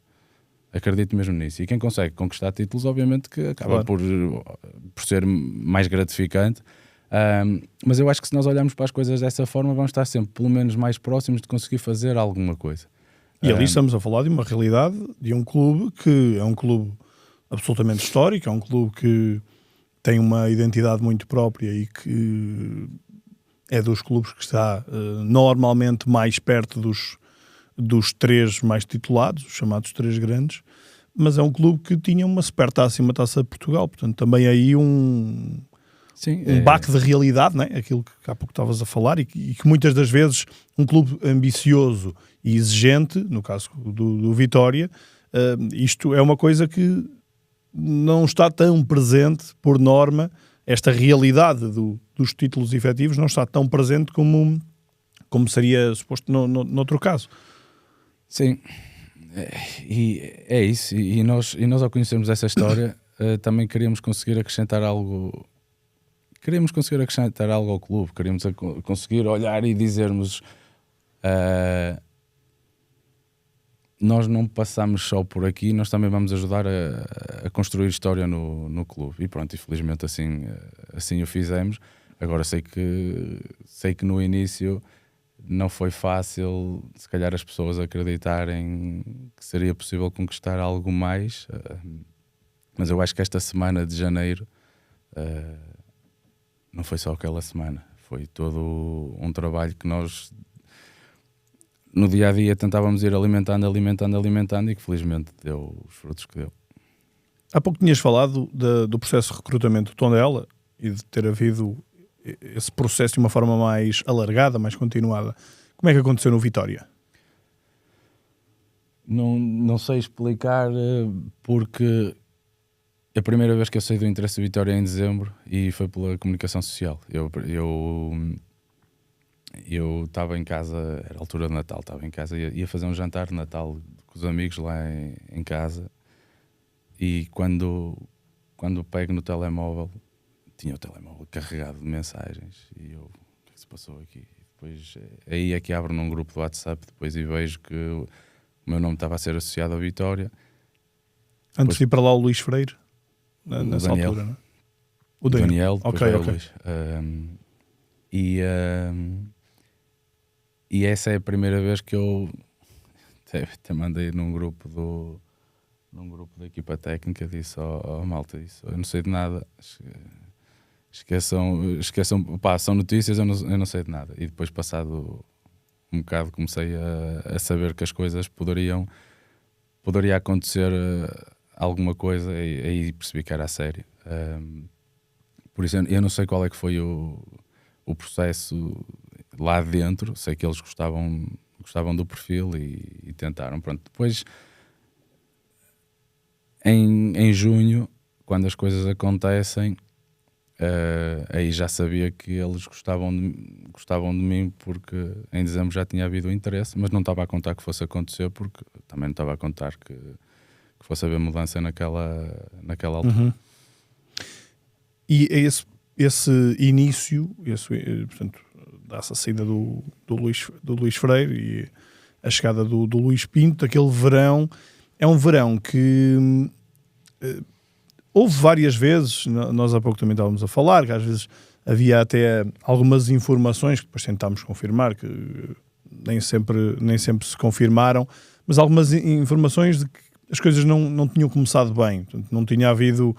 Acredito mesmo nisso. E quem consegue conquistar títulos, obviamente que acaba por ser mais gratificante. Mas eu acho que se nós olharmos para as coisas dessa forma, vamos estar sempre pelo menos mais próximos de conseguir fazer alguma coisa. E ali estamos a falar de uma realidade de um clube que é um clube absolutamente histórico, é um clube que tem uma identidade muito própria e que é dos clubes que está normalmente mais perto dos três mais titulados, os chamados três grandes, mas é um clube que tinha uma supertaça e uma taça de Portugal, portanto também aí Sim, baque de realidade, não é? Aquilo que há pouco estavas a falar e que muitas das vezes um clube ambicioso e exigente, no caso do Vitória, isto é uma coisa que não está tão presente por norma. Esta realidade dos títulos efetivos não está tão presente como seria suposto noutro caso. Sim, e é isso. E nós ao conhecermos essa história, também queríamos conseguir acrescentar algo. Queríamos conseguir acrescentar algo ao clube. Queríamos conseguir olhar e dizermos: nós não passamos só por aqui, nós também vamos ajudar a construir história no clube. E pronto, infelizmente assim o fizemos. Agora sei que no início não foi fácil, se calhar, as pessoas acreditarem que seria possível conquistar algo mais, mas eu acho que esta semana de janeiro não foi só aquela semana, foi todo um trabalho que nós no dia a dia tentávamos ir alimentando e que felizmente deu os frutos que deu. Há pouco tinhas falado do processo de recrutamento do Tondela e de ter havido esse processo de uma forma mais alargada, mais continuada. Como é que aconteceu no Vitória? Não sei explicar, porque a primeira vez que eu saí do interesse do Vitória é em dezembro e foi pela comunicação social. Eu estava em casa, era a altura de Natal, estava em casa, ia fazer um jantar de Natal com os amigos lá em casa, e quando pego no telemóvel, tinha o telemóvel carregado de mensagens, e eu, o que é que se passou aqui? Depois, aí é que abro num grupo do WhatsApp depois e vejo que o meu nome estava a ser associado à Vitória. Antes de ir para lá o Luís Freire? Nessa Daniel. altura, não é? O Daniel, depois ok. o Luís. E essa é a primeira vez que eu até mandei num grupo da equipa técnica, disse ao malta, disse: eu não sei de nada, esqueçam, pá, são notícias, eu não sei de nada. E depois, passado um bocado, comecei a saber que as coisas poderia acontecer alguma coisa, e aí percebi que era a sério. Por isso eu não sei qual é que foi o processo lá dentro. Sei que eles gostavam do perfil e tentaram. Pronto. Depois, em junho, quando as coisas acontecem, aí já sabia que eles gostavam de mim, porque em dezembro já tinha havido interesse, mas não estava a contar que fosse acontecer, porque também não estava a contar que fosse haver mudança naquela altura. Uhum. E esse início, portanto, dá-se a saída do Luís Freire e a chegada do Luís Pinto, aquele verão, é um verão que houve várias vezes, nós há pouco também estávamos a falar, que às vezes havia até algumas informações que depois tentámos confirmar, que nem sempre se confirmaram, mas algumas informações de que as coisas não tinham começado bem, portanto, não tinha havido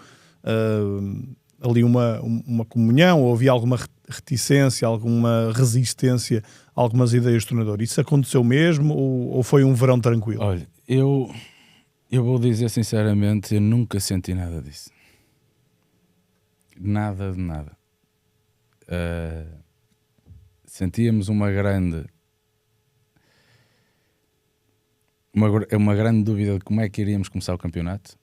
ali uma comunhão, ou havia alguma reticência, alguma resistência a algumas ideias do treinador. Isso aconteceu mesmo ou foi um verão tranquilo? Olha, eu vou dizer sinceramente, eu nunca senti nada disso. Nada de nada. Sentíamos uma grande uma grande dúvida de como é que iríamos começar o campeonato,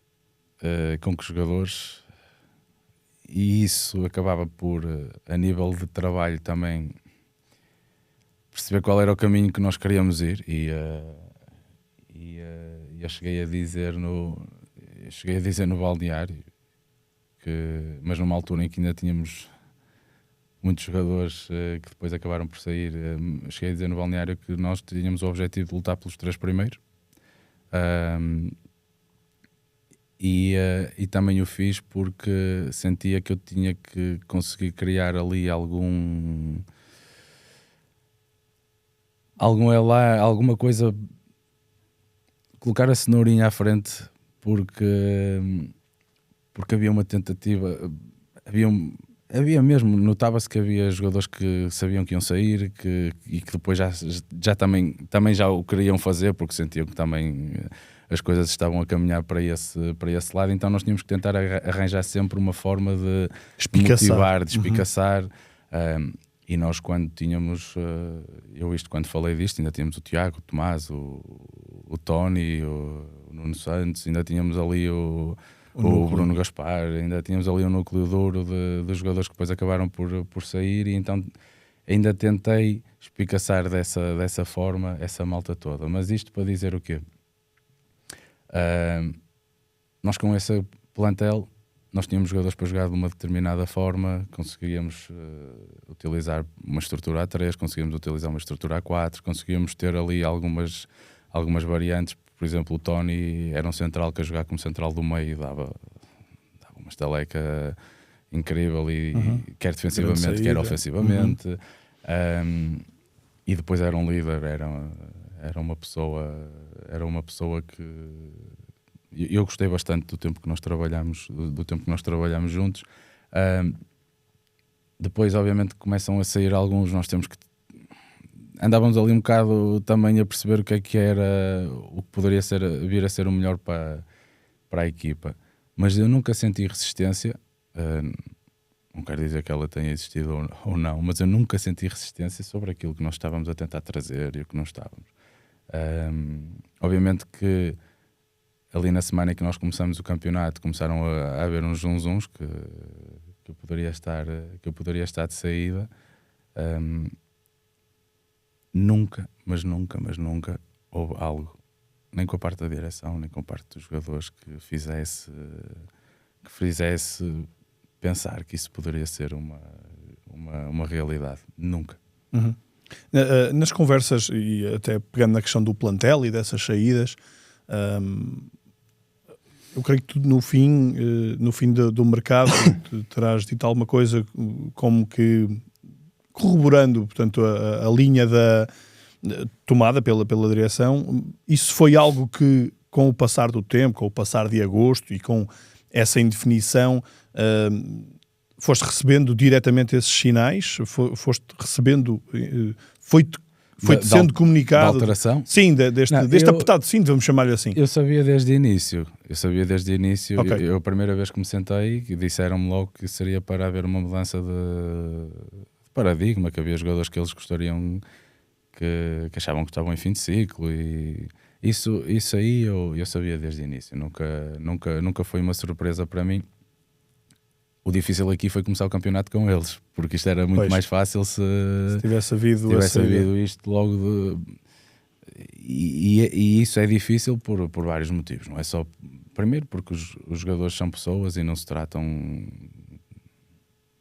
com que jogadores, e isso acabava por, a nível de trabalho também, perceber qual era o caminho que nós queríamos ir. E eu cheguei a dizer no balneário, mas numa altura em que ainda tínhamos muitos jogadores que depois acabaram por sair, cheguei a dizer no balneário que nós tínhamos o objetivo de lutar pelos 3 primeiros. E também o fiz porque sentia que eu tinha que conseguir criar ali alguma coisa, colocar a cenourinha à frente, porque havia uma tentativa, havia mesmo, notava-se que havia jogadores que sabiam que iam sair e que depois já também já o queriam fazer, porque sentiam que também as coisas estavam a caminhar para esse lado. Então nós tínhamos que tentar arranjar sempre uma forma de motivar, de espicaçar. E nós, quando tínhamos, quando falei disto, ainda tínhamos o Tiago, o Tomás, o Tony, o Nuno Santos, ainda tínhamos ali o Bruno Gaspar, ainda tínhamos ali um núcleo duro de jogadores que depois acabaram por sair, e então ainda tentei espicaçar dessa forma essa malta toda. Mas isto para dizer o quê? Nós, com esse plantel, nós tínhamos jogadores para jogar de uma determinada forma, conseguíamos utilizar uma estrutura A3, conseguíamos utilizar uma estrutura A4, conseguíamos ter ali algumas variantes. Por exemplo, o Tony era um central que, a jogar como central do meio, dava uma estaleca incrível, e quer defensivamente, quer ofensivamente. E depois era um líder, era uma pessoa que eu gostei bastante do tempo que nós trabalhamos, juntos. Depois, obviamente, começam a sair alguns, nós temos que... Andávamos ali um bocado também a perceber o que era, o que poderia vir a ser o melhor para a equipa. Mas eu nunca senti resistência, não quero dizer que ela tenha existido ou não, mas eu nunca senti resistência sobre aquilo que nós estávamos a tentar trazer e o que não estávamos. Obviamente que ali na semana em que nós começamos o campeonato, começaram a haver uns zunzuns que eu poderia estar de saída. Nunca houve algo, nem com a parte da direção, nem com a parte dos jogadores, que fizesse pensar que isso poderia ser uma realidade. Nunca. Nas conversas, e até pegando na questão do plantel e dessas saídas, eu creio que tu, no fim do mercado, terás dito alguma coisa como que, corroborando, portanto, a linha tomada pela direção. Isso foi algo que, com o passar do tempo, com o passar de agosto e com essa indefinição, foste recebendo diretamente esses sinais? Foste recebendo... Foi-te sendo comunicado... Da alteração? Sim, deste apertado, sim, vamos chamar-lhe assim. Eu sabia desde o início. Okay. Eu, a primeira vez que me sentei, disseram-me logo que seria para haver uma mudança de paradigma, que havia jogadores que eles gostariam, que achavam que estavam em fim de ciclo, e isso aí eu sabia desde o início. Nunca foi uma surpresa para mim. O difícil aqui foi começar o campeonato com eles, porque isto era muito mais fácil se tivesse havido isto logo e isso é difícil por vários motivos. Não é só, primeiro, porque os jogadores são pessoas e não se tratam...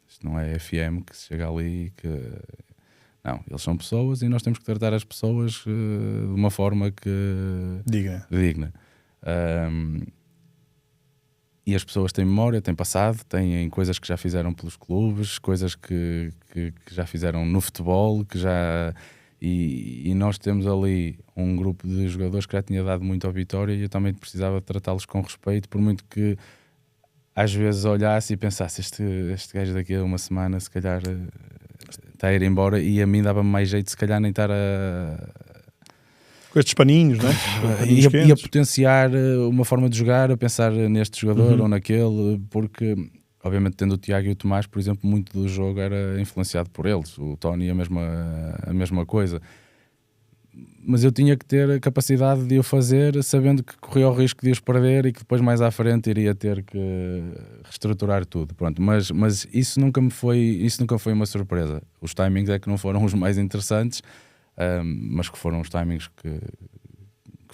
Isto não é FM que se chega ali que... Não, eles são pessoas e nós temos que tratar as pessoas de uma forma digna. E as pessoas têm memória, têm passado, têm coisas que já fizeram pelos clubes, coisas que já fizeram no futebol, e nós temos ali um grupo de jogadores que já tinha dado muito ao Vitória, e eu também precisava tratá-los com respeito, por muito que às vezes olhasse e pensasse, este gajo daqui a uma semana se calhar está a ir embora, e a mim dava-me mais jeito se calhar nem estar com estes paninhos, não é? E a potenciar uma forma de jogar, a pensar neste jogador ou naquele, porque obviamente, tendo o Tiago e o Tomás, por exemplo, muito do jogo era influenciado por eles. O Tony a mesma coisa. mas eu tinha que ter a capacidade de o fazer sabendo que corria o risco de os perder e que depois mais à frente iria ter que reestruturar tudo. Pronto, mas isso nunca foi uma surpresa. Os timings é que não foram os mais interessantes, mas que foram os timings que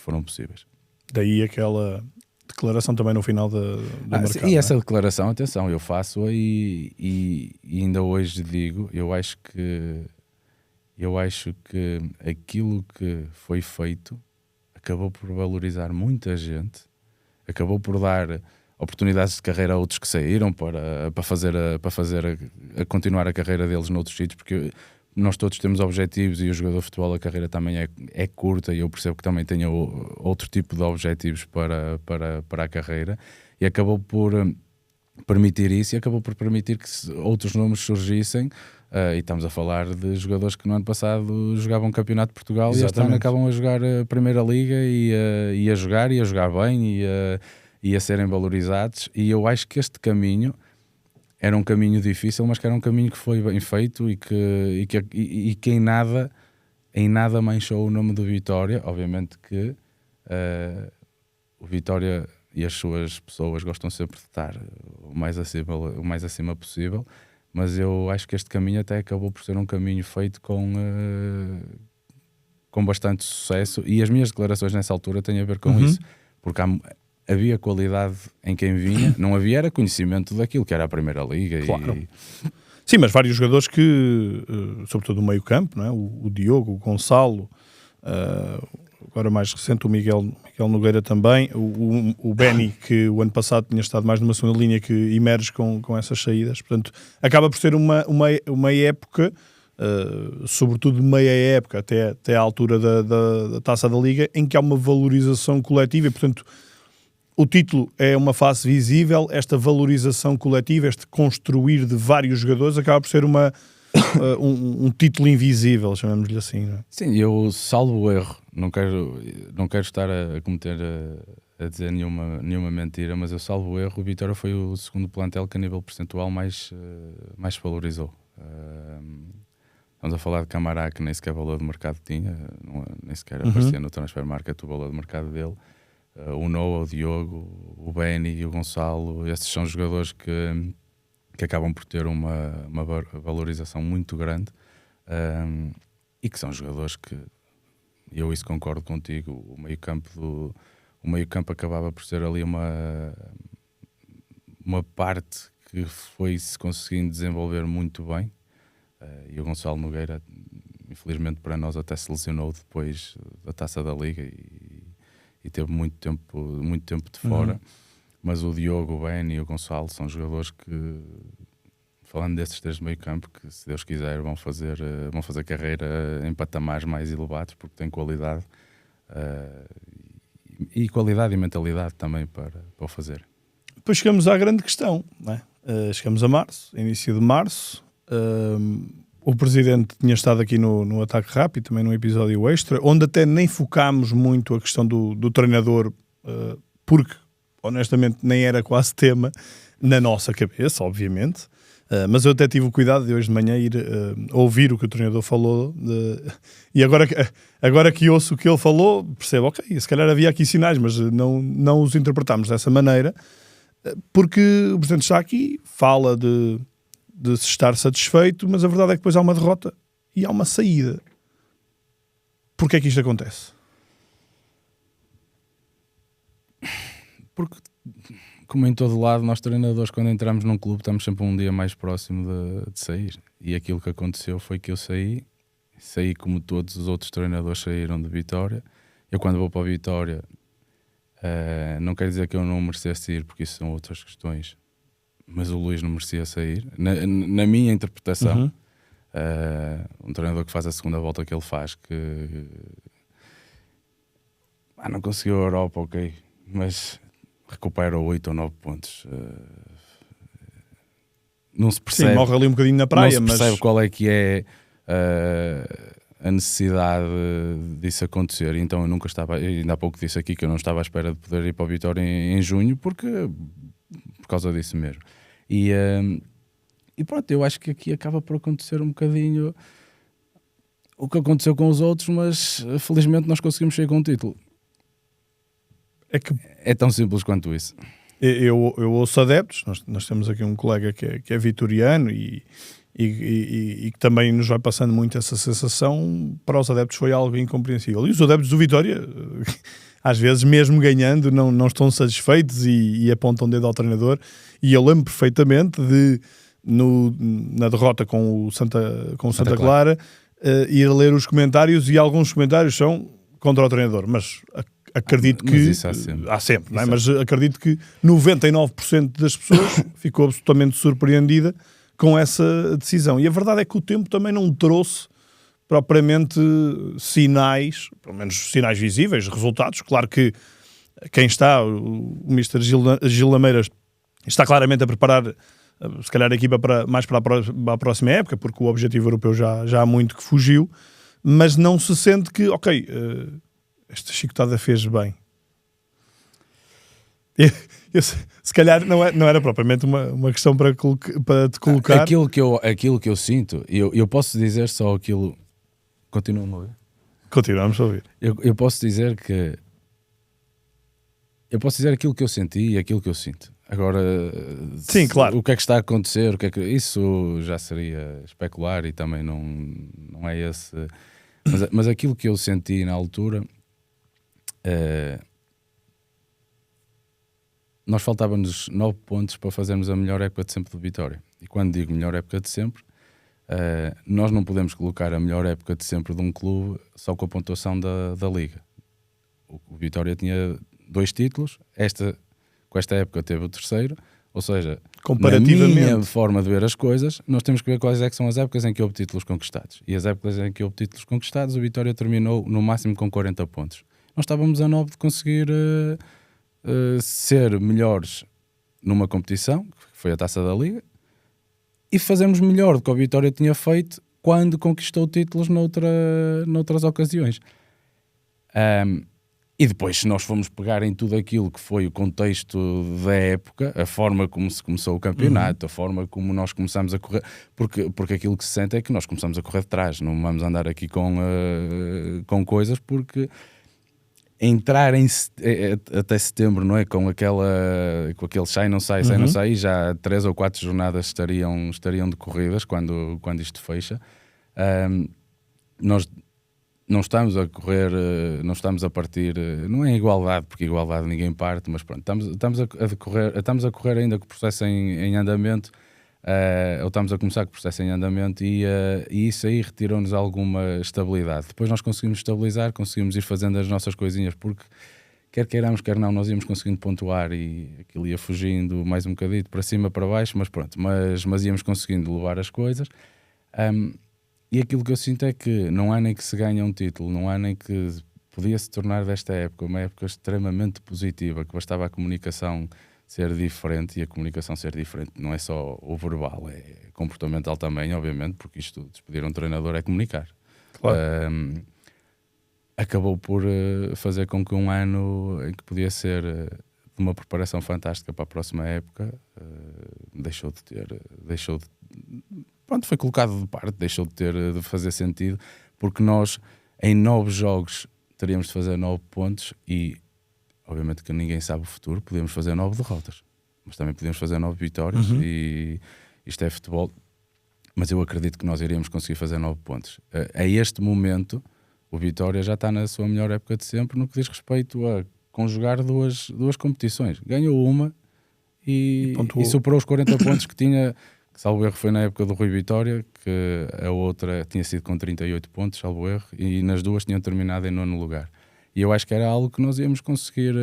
foram possíveis. Daí aquela declaração também no final do mercado. E essa declaração, atenção, eu faço e ainda hoje digo, eu acho que aquilo que foi feito acabou por valorizar muita gente, acabou por dar oportunidades de carreira a outros que saíram para continuar a carreira deles noutros sítios, porque nós todos temos objetivos e o jogador de futebol, a carreira também é curta, e eu percebo que também tenha outro tipo de objetivos para a carreira, e acabou por permitir isso e acabou por permitir que outros nomes surgissem. E estamos a falar de jogadores que no ano passado jogavam o Campeonato de Portugal. Exatamente. E este ano acabam a jogar a Primeira Liga e a jogar bem e a serem valorizados. E eu acho que este caminho era um caminho difícil, mas que era um caminho que foi bem feito e que em nada manchou o nome do Vitória. Obviamente que o Vitória e as suas pessoas gostam sempre de estar o mais acima possível. Mas eu acho que este caminho até acabou por ser um caminho feito com bastante sucesso, e as minhas declarações nessa altura têm a ver com isso, porque havia qualidade em quem vinha, não havia era conhecimento daquilo que era a Primeira Liga. Claro. Sim, mas vários jogadores que, sobretudo no meio campo, não é? O Diogo, o Gonçalo, agora mais recente o Miguel Nogueira também, o Benny, que o ano passado tinha estado mais numa segunda linha, que emerge com essas saídas. Portanto, acaba por ser uma época, sobretudo meia época, até à altura da Taça da Liga, em que há uma valorização coletiva e, portanto, o título é uma face visível. Esta valorização coletiva, este construir de vários jogadores, acaba por ser um título invisível, chamamos-lhe assim, não é? Sim, eu salvo o erro, não quero estar a cometer a dizer nenhuma mentira, mas eu salvo o erro, o Vitória foi o segundo plantel que a nível percentual mais se valorizou. Estamos a falar de Camará, que nem sequer valor de mercado tinha, nem sequer aparecia no Transfer Market o valor de mercado dele. O Noah, o Diogo, o Benny e o Gonçalo, esses são jogadores que acabam por ter uma valorização muito grande, e que são jogadores que, eu isso concordo contigo, o meio-campo acabava por ser ali uma parte que foi-se conseguindo desenvolver muito bem, e o Gonçalo Nogueira, infelizmente para nós, até se lesionou depois da Taça da Liga e teve muito tempo de fora. Mas o Diogo, o Ben e o Gonçalo são jogadores que, falando desses três de meio campo, que se Deus quiser vão fazer carreira em patamares mais elevados, porque têm qualidade, e qualidade e mentalidade também para o fazer. Depois chegamos à grande questão, não é? Chegamos a março, início de março. O presidente tinha estado aqui no Ataque Rápido, também num episódio extra, onde até nem focámos muito a questão do treinador, porque honestamente nem era quase tema na nossa cabeça, obviamente. Mas eu até tive o cuidado de hoje de manhã ir ouvir o que o treinador falou, e agora que ouço o que ele falou, percebo, ok, se calhar havia aqui sinais, mas não os interpretámos dessa maneira, porque o presidente está aqui, fala de se estar satisfeito, mas a verdade é que depois há uma derrota e há uma saída. Porquê é que isto acontece? Porque, como em todo lado, nós treinadores, quando entramos num clube, estamos sempre um dia mais próximo de sair. E aquilo que aconteceu foi que eu saí como todos os outros treinadores saíram de Vitória. Eu, quando vou para a Vitória, não quer dizer que eu não merecesse ir, porque isso são outras questões, mas o Luís não merecia sair. Na minha interpretação, um treinador que faz a segunda volta que ele faz, que não conseguiu a Europa, ok, mas recupera 8 ou 9 pontos. Não se percebe. Sim, morre ali um bocadinho na praia, não se percebe mas qual é que é a necessidade disso acontecer. Então eu nunca estava, ainda há pouco disse aqui que eu não estava à espera de poder ir para o Vitória em junho, por causa disso mesmo. E pronto, eu acho que aqui acaba por acontecer um bocadinho o que aconteceu com os outros, mas felizmente nós conseguimos sair com um título. É tão simples quanto isso. Eu ouço adeptos, nós temos aqui um colega que é vitoriano e que também nos vai passando muito essa sensação. Para os adeptos foi algo incompreensível. E os adeptos do Vitória, às vezes, mesmo ganhando, não estão satisfeitos e apontam o dedo ao treinador. E eu lembro perfeitamente de, na derrota com o Santa Clara, ir ler os comentários, e alguns comentários são contra o treinador, mas acredito que isso há sempre, não é? Mas acredito que 99% das pessoas ficou absolutamente surpreendida com essa decisão. E a verdade é que o tempo também não trouxe propriamente sinais, pelo menos sinais visíveis, resultados. Claro que quem está, o Mr. Gil Lameiras, está claramente a preparar se calhar a equipa mais para a próxima época, porque o objetivo europeu já há muito que fugiu, mas não se sente que, ok, esta chicotada fez bem. Se calhar não era propriamente uma questão para te colocar. Aquilo que eu sinto, eu posso dizer só aquilo. Continuam a ouvir? Continuamos a ouvir. Eu posso dizer que. Eu posso dizer aquilo que eu senti e aquilo que eu sinto. Agora, sim, claro. O que é que está a acontecer? Isso já seria especular e também não é esse. Mas aquilo que eu senti na altura. Nós faltavam-nos 9 pontos para fazermos a melhor época de sempre do Vitória. E quando digo melhor época de sempre, nós não podemos colocar a melhor época de sempre de um clube só com a pontuação da Liga. O Vitória tinha 2 títulos, com esta época teve o 3º, ou seja, comparativamente, na minha forma de ver as coisas, nós temos que ver quais é que são as épocas em que houve títulos conquistados. E as épocas em que houve títulos conquistados, o Vitória terminou no máximo com 40 pontos. Nós estávamos a 9 de conseguir ser melhores numa competição, que foi a Taça da Liga, e fazermos melhor do que o Vitória tinha feito quando conquistou títulos noutras ocasiões. E depois, se nós formos pegar em tudo aquilo que foi o contexto da época, a forma como se começou o campeonato, a forma como nós começamos a correr, porque aquilo que se sente é que nós começamos a correr de trás, não vamos andar aqui com coisas, porque entrar até setembro, não é? Com aquele sai, não sai, sai, não sai, já 3 ou 4 jornadas estariam decorridas quando isto fecha. Nós não estamos a correr, não estamos a partir, não é igualdade, porque igualdade ninguém parte, mas pronto, estamos a correr ainda com o processo em andamento, ou estamos a começar com o processo em andamento, e isso aí retirou-nos alguma estabilidade. Depois nós conseguimos estabilizar, conseguimos ir fazendo as nossas coisinhas, porque quer queiramos, quer não, nós íamos conseguindo pontuar e aquilo ia fugindo mais um bocadito para cima, para baixo, mas pronto, mas íamos conseguindo levar as coisas. E aquilo que eu sinto é que não há nem que se ganhe um título, não há nem que podia se tornar desta época uma época extremamente positiva, que bastava a comunicação ser diferente, e a comunicação ser diferente não é só o verbal, é comportamental também, obviamente, porque isto, despedir um treinador é comunicar. Claro. Acabou por fazer com que um ano em que podia ser de uma preparação fantástica para a próxima época, pronto, foi colocado de parte, deixou de fazer sentido, porque nós em 9 jogos teríamos de fazer 9 pontos e obviamente que ninguém sabe o futuro, podíamos fazer 9 derrotas, mas também podíamos fazer 9 vitórias, e isto é futebol, mas eu acredito que nós iríamos conseguir fazer 9 pontos. A este momento o Vitória já está na sua melhor época de sempre no que diz respeito a conjugar duas competições. Ganhou uma e superou os 40 pontos que tinha. Salvo erro, foi na época do Rui Vitória, que a outra tinha sido com 38 pontos, salvo erro, e nas duas tinham terminado em 9º lugar. E eu acho que era algo que nós íamos conseguir,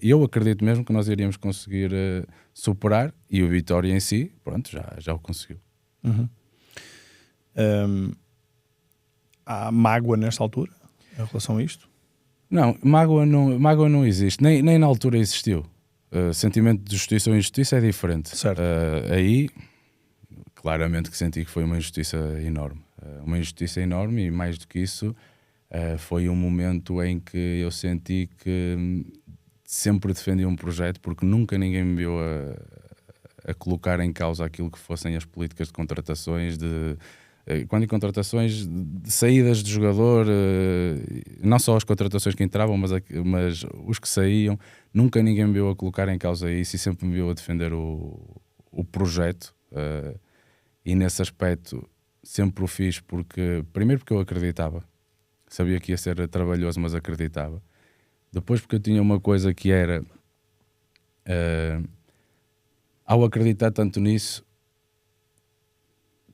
eu acredito mesmo que nós iríamos conseguir superar, e o Vitória em si, pronto, já o conseguiu. Há mágoa nesta altura, em relação a isto? Não, mágoa não existe, nem na altura existiu. Sentimento de justiça ou injustiça é diferente. Certo. Aí... Claramente que senti que foi uma injustiça enorme. E mais do que isso, foi um momento em que eu senti que sempre defendi um projeto, porque nunca ninguém me viu a colocar em causa aquilo que fossem as políticas de contratações, Quando em contratações, de saídas de jogador, não só as contratações que entravam, mas os que saíam, nunca ninguém me viu a colocar em causa isso e sempre me viu a defender o projeto. E nesse aspecto sempre o fiz primeiro porque eu acreditava, sabia que ia ser trabalhoso, mas acreditava. Depois porque eu tinha uma coisa que era, ao acreditar tanto nisso,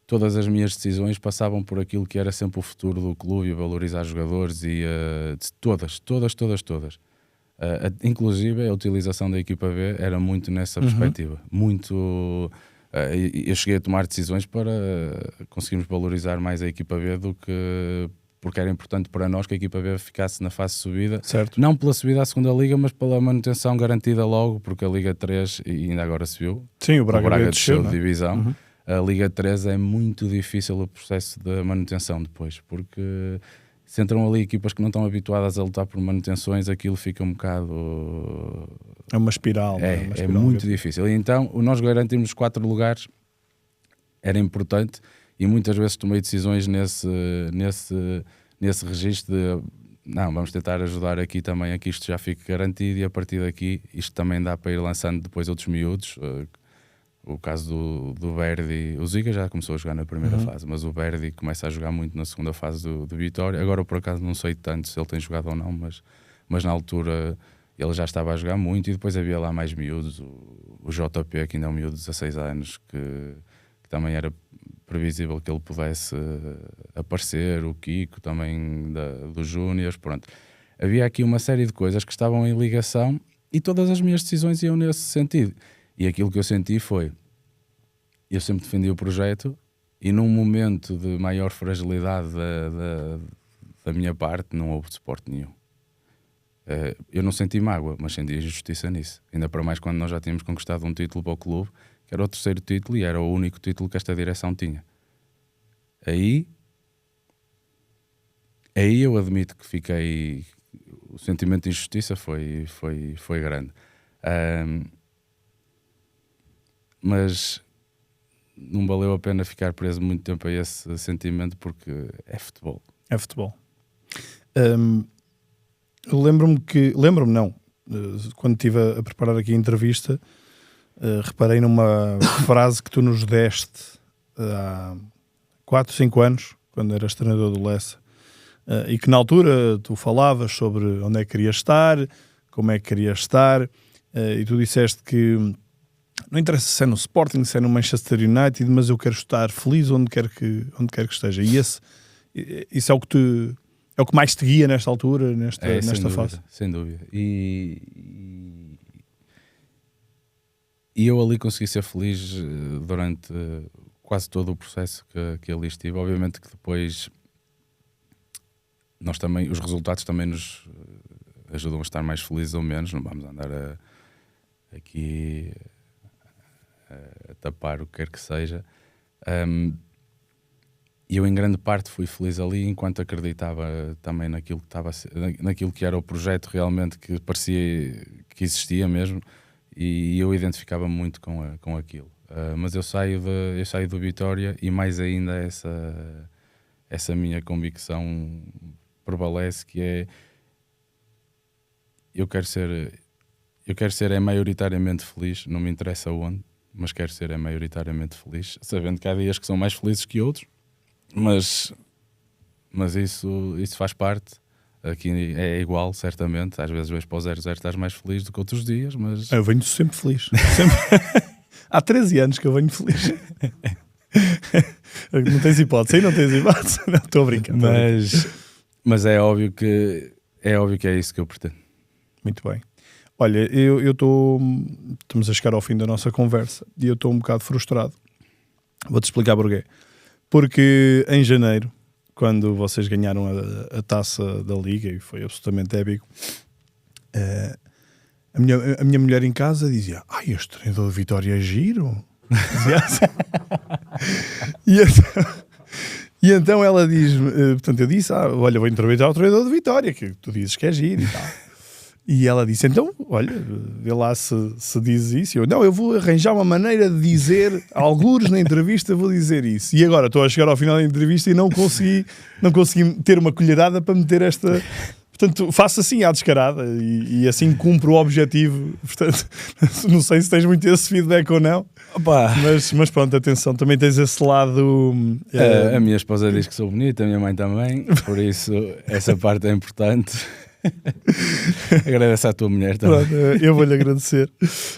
todas as minhas decisões passavam por aquilo que era sempre o futuro do clube e valorizar jogadores e todas. Inclusive a utilização da equipa B era muito nessa perspectiva. Muito. Eu cheguei a tomar decisões para conseguirmos valorizar mais a equipa B do que. Porque era importante para nós que a equipa B ficasse na fase de subida. Certo. Não pela subida à segunda liga, mas pela manutenção garantida logo, porque a Liga 3, e ainda agora se viu, sim, o Braga desceu de divisão. A Liga 3 é muito difícil o processo da manutenção depois, porque se entram ali equipas que não estão habituadas a lutar por manutenções, aquilo fica um bocado... É uma espiral. É muito difícil. E então, nós garantirmos 4 lugares era importante e muitas vezes tomei decisões nesse registro de não, vamos tentar ajudar aqui também a que isto já fique garantido e a partir daqui isto também dá para ir lançando depois outros miúdos. O caso do Verdi, o Ziga já começou a jogar na primeira fase, mas o Verdi começa a jogar muito na segunda fase do Vitória. Agora, por acaso, não sei tanto se ele tem jogado ou não, mas na altura ele já estava a jogar muito e depois havia lá mais miúdos. O JP, que ainda é um miúdo de 16 anos, que também era previsível que ele pudesse aparecer, o Kiko também dos Júniors, pronto. Havia aqui uma série de coisas que estavam em ligação e todas as minhas decisões iam nesse sentido. E aquilo que eu senti foi, eu sempre defendi o projeto e num momento de maior fragilidade da minha parte não houve suporte nenhum. Eu não senti mágoa, mas senti injustiça nisso. Ainda para mais quando nós já tínhamos conquistado um título para o clube, que era o 3º título e era o único título que esta direção tinha. Aí eu admito que fiquei... O sentimento de injustiça foi grande. Mas não valeu a pena ficar preso muito tempo a esse sentimento porque é futebol. É futebol. Lembro-me não, quando estive a preparar aqui a entrevista, reparei numa frase que tu nos deste há 4, 5 anos, quando eras treinador do Lessa, e que na altura tu falavas sobre onde é que querias estar, como é que querias estar, e tu disseste que não interessa se é no Sporting, se é no Manchester United, mas eu quero estar feliz onde quer que esteja. E isso é o que é o que mais te guia nesta altura, nesta fase. Sem dúvida. E eu ali consegui ser feliz durante quase todo o processo que ali estive. Obviamente que depois nós também, os resultados também nos ajudam a estar mais felizes ou menos. Não vamos andar aqui a tapar o que quer que seja. E eu em grande parte fui feliz ali enquanto acreditava também naquilo que era o projeto realmente, que parecia que existia mesmo, e eu identificava-me muito com aquilo. Mas eu saio do Vitória e mais ainda essa minha convicção prevalece, que é eu quero ser maioritariamente feliz, não me interessa onde, mas quero ser maioritariamente feliz, sabendo que há dias que são mais felizes que outros, mas isso faz parte. Aqui é igual, certamente. Às vezes vais para o 0-0 estás mais feliz do que outros dias, mas... Eu venho sempre feliz. Sempre. Há 13 anos que eu venho feliz. Não tens hipótese. Aí não tens hipótese. Não, estou a brincar. Mas é óbvio que é isso que eu pretendo. Muito bem. Olha, estamos a chegar ao fim da nossa conversa e eu estou um bocado frustrado. Vou-te explicar porquê. Porque em janeiro, quando vocês ganharam a taça da Liga, e foi absolutamente épico, a minha mulher em casa dizia: este treinador de Vitória é giro. Dizia assim. E então ela diz-me, portanto eu disse: olha, vou entrevistar o treinador de Vitória, que tu dizes que é giro e tal. E ela disse, então, olha, vê lá se diz isso. E eu, não, eu vou arranjar uma maneira de dizer, algures na entrevista vou dizer isso. E agora estou a chegar ao final da entrevista e não consegui ter uma colherada para meter esta... Portanto, faço assim à descarada e assim cumpro o objetivo. Portanto, não sei se tens muito esse feedback ou não. Mas pronto, atenção, também tens esse lado... A minha esposa diz que sou bonito, a minha mãe também, por isso essa parte é importante. Agradeço à tua mulher também. Pronto, eu vou-lhe agradecer,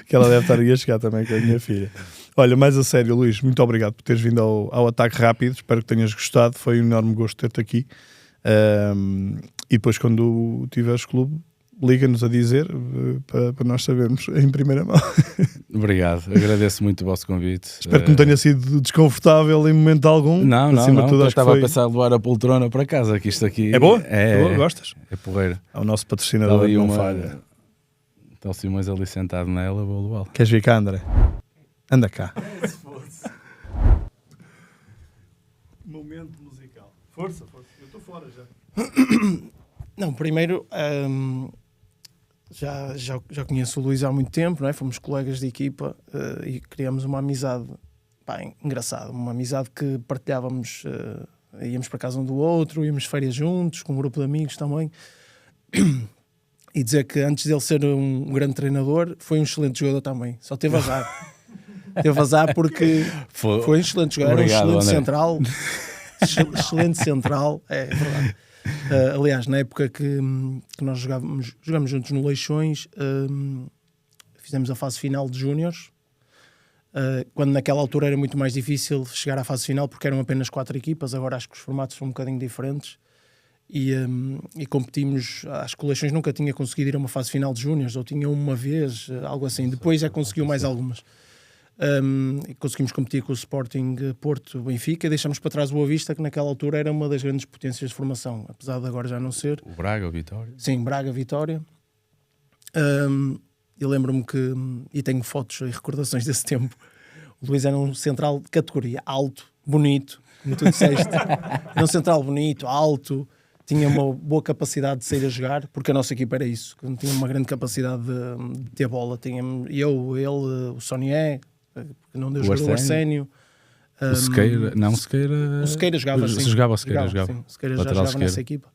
que ela deve estar aí a chegar também com a minha filha. Olha, mais a sério, Luís, muito obrigado por teres vindo ao Ataque Rápido, espero que tenhas gostado, foi um enorme gosto ter-te aqui. E depois quando tiveres clube, liga-nos a dizer para nós sabermos em primeira mão. Obrigado, agradeço muito o vosso convite. Espero que não tenha sido desconfortável em momento algum. Não, eu estava a pensar em levar a poltrona para casa, que isto aqui... É boa? É boa? Gostas? É porreiro. É o nosso patrocinador, não falha. Está o Simões ali sentado nela, vou levá-lo. Queres vir cá, André? Anda cá. Momento musical. Força. Eu estou fora já. Não, primeiro, já conheço o Luís há muito tempo, não é? Fomos colegas de equipa e criamos uma amizade engraçada, uma amizade que partilhávamos, íamos para casa um do outro, íamos de férias juntos, com um grupo de amigos também. E dizer que antes dele ser um grande treinador, foi um excelente jogador também, só teve azar. Teve azar porque foi um excelente jogador, obrigado, um excelente André. central. Excelente central, é verdade. Aliás, na época que nós jogámos juntos no Leixões, fizemos a fase final de Júniores, quando naquela altura era muito mais difícil chegar à fase final porque eram apenas 4 equipas, agora acho que os formatos são um bocadinho diferentes e competimos. Acho que o Leixões nunca tinha conseguido ir a uma fase final de Júniores, ou tinha uma vez, algo assim, depois já conseguiu mais algumas. E conseguimos competir com o Sporting Porto, Benfica, e deixamos para trás o Boa Vista, que naquela altura era uma das grandes potências de formação, apesar de agora já não ser. O Braga, o Vitória. Sim, Braga, Vitória. Eu lembro-me que, e tenho fotos e recordações desse tempo, o Luís era um central de categoria, alto, bonito, como tu disseste. Era um central bonito, alto, tinha uma boa capacidade de sair a jogar, porque a nossa equipa era isso, tinha uma grande capacidade de ter bola. Tínhamos eu, ele, o Sonié, porque não deu jogador, o Arsénio. O Sequeira, não, o Sequeira... O Sequeira jogava, sim. Jogava. O Sequeira já jogava esquerdo. nessa equipa.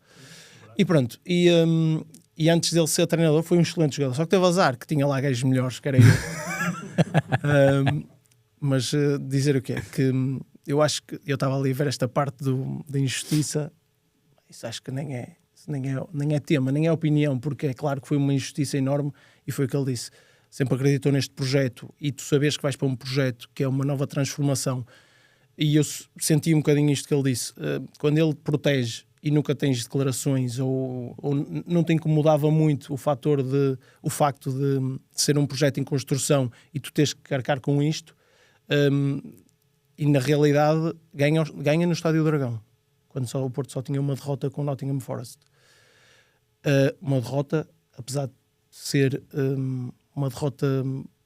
E pronto, e antes dele ser treinador foi um excelente jogador, só que teve azar, que tinha lá gajos melhores, que era eu. Mas dizer o quê? Que eu acho que eu estava ali a ver esta parte da injustiça, isso acho que nem é tema, nem é opinião, porque é claro que foi uma injustiça enorme e foi o que ele disse. Sempre acreditou neste projeto e tu sabes que vais para um projeto que é uma nova transformação, e eu senti um bocadinho isto que ele disse, quando ele protege e nunca tens declarações ou não te incomodava muito o facto de ser um projeto em construção e tu tens que arcar com isto, e na realidade ganha no Estádio do Dragão, quando o Porto só tinha uma derrota com o Nottingham Forest. Uma derrota, apesar de ser uma derrota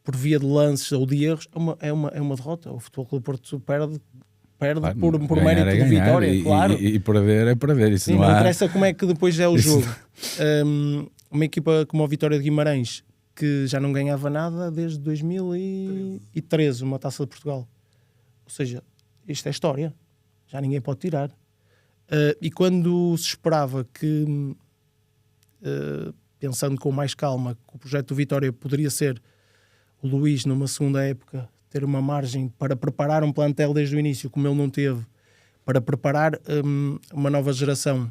por via de lances ou de erros, é uma derrota. O Futebol Clube do Porto perde claro, por mérito de vitória, claro. E perder é perder. Isso sim, não interessa como é que depois é o jogo. Uma equipa como a Vitória de Guimarães, que já não ganhava nada desde 2013, uma Taça de Portugal. Ou seja, isto é história. Já ninguém pode tirar. E quando se esperava que, pensando com mais calma, que o projeto do Vitória poderia ser o Luís, numa segunda época, ter uma margem para preparar um plantel desde o início, como ele não teve, para preparar uma nova geração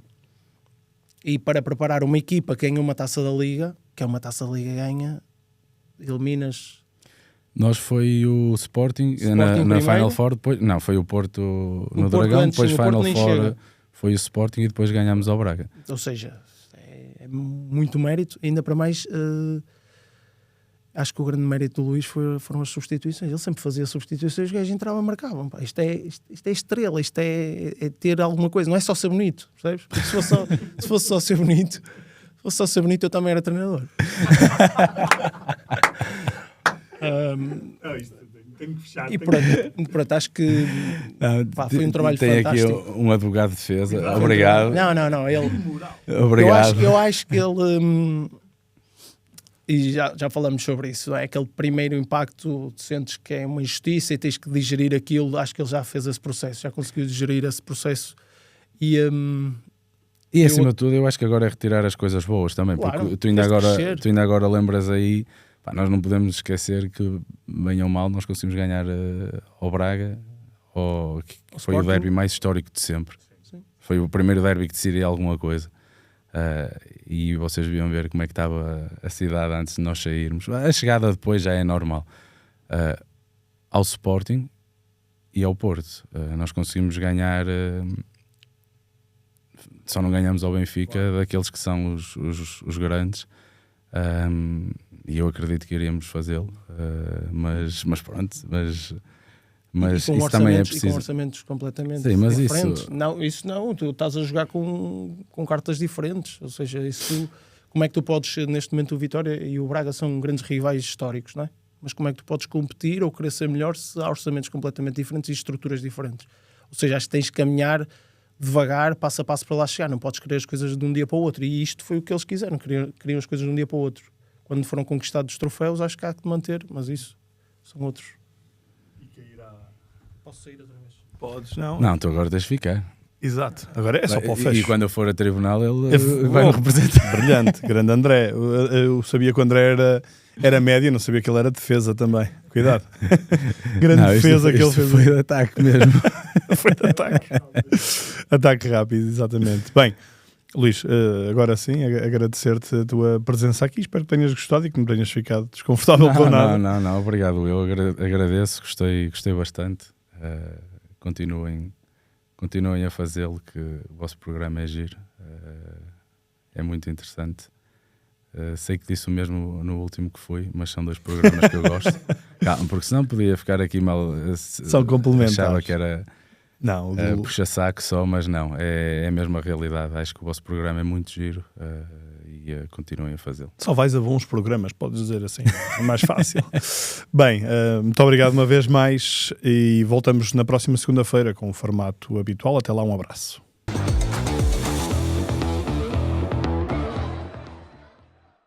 e para preparar uma equipa que ganha uma Taça da Liga, que é uma Taça da Liga ganha, eliminas... Nós foi o Sporting na Final Four, depois, não, foi o Porto no Dragão, depois Final Four foi o Sporting e depois ganhámos ao Braga. Ou seja, é muito mérito, ainda para mais... acho que o grande mérito do Luís foram as substituições. Ele sempre fazia substituições, os gajos entravam e marcavam. Pá, isto é estrela, isto é ter alguma coisa, não é só ser bonito, percebes? Porque se fosse só ser bonito, eu também era treinador. Tenho que fechar. E pronto, acho que foi um trabalho fantástico. Tem aqui um advogado de defesa. Obrigado. Não, ele... Obrigado. Eu acho que ele... e já falamos sobre isso, é aquele primeiro impacto, sentes que é uma injustiça e tens que digerir aquilo. Acho que ele já fez esse processo, já conseguiu digerir esse processo. E acima de tudo, eu acho que agora é retirar as coisas boas também, claro, porque tu ainda agora lembras aí, pá, nós não podemos esquecer que, bem ou mal, nós conseguimos ganhar ao Braga, que foi o derby mais histórico de sempre. Sim. Foi o primeiro derby que decidia alguma coisa. E vocês deviam ver como é que estava a cidade antes de nós sairmos. A chegada depois já é normal. Ao Sporting e ao Porto, nós conseguimos ganhar. Só não ganhamos ao Benfica, daqueles que são os grandes, e eu acredito que iríamos fazê-lo, mas pronto, mas isso também é preciso. E com orçamentos completamente mas diferentes. Isso não, tu estás a jogar com cartas diferentes, ou seja, isso, como é que tu podes, neste momento o Vitória e o Braga são grandes rivais históricos, não é? Mas como é que tu podes competir ou querer ser melhor se há orçamentos completamente diferentes e estruturas diferentes? Ou seja, acho que tens de caminhar devagar, passo a passo para lá chegar, não podes querer as coisas de um dia para o outro, e isto foi o que eles quiseram, queriam as coisas de um dia para o outro. Quando foram conquistados os troféus, acho que há que manter, mas isso são outros. Posso sair outra vez? Podes, não. Não, tu agora tens de ficar. Exato. Agora é só para o fecho. E quando eu for a tribunal, ele vai-me representar. Brilhante, grande André. Eu sabia que o André era médio, não sabia que ele era defesa também. Cuidado. Grande defesa que ele fez. Foi de ataque mesmo. Foi de ataque. Ataque rápido, exatamente. Bem, Luís, agora sim, agradecer-te a tua presença aqui. Espero que tenhas gostado e que não tenhas ficado desconfortável com nada. Não, obrigado. Eu agradeço, gostei bastante. Continuem a fazê-lo, que o vosso programa é giro, é muito interessante. Sei que disse o mesmo no último que fui, mas são 2 programas que eu gosto. Calma, porque senão podia ficar aqui mal. São complementares. Achava que era não, puxa-saco só, mas não, é mesmo a realidade. Acho que o vosso programa é muito giro e continuem a fazê-lo. Só vais a bons programas, podes dizer assim, é mais fácil. Bem, muito obrigado uma vez mais e voltamos na próxima segunda-feira com o formato habitual. Até lá, um abraço.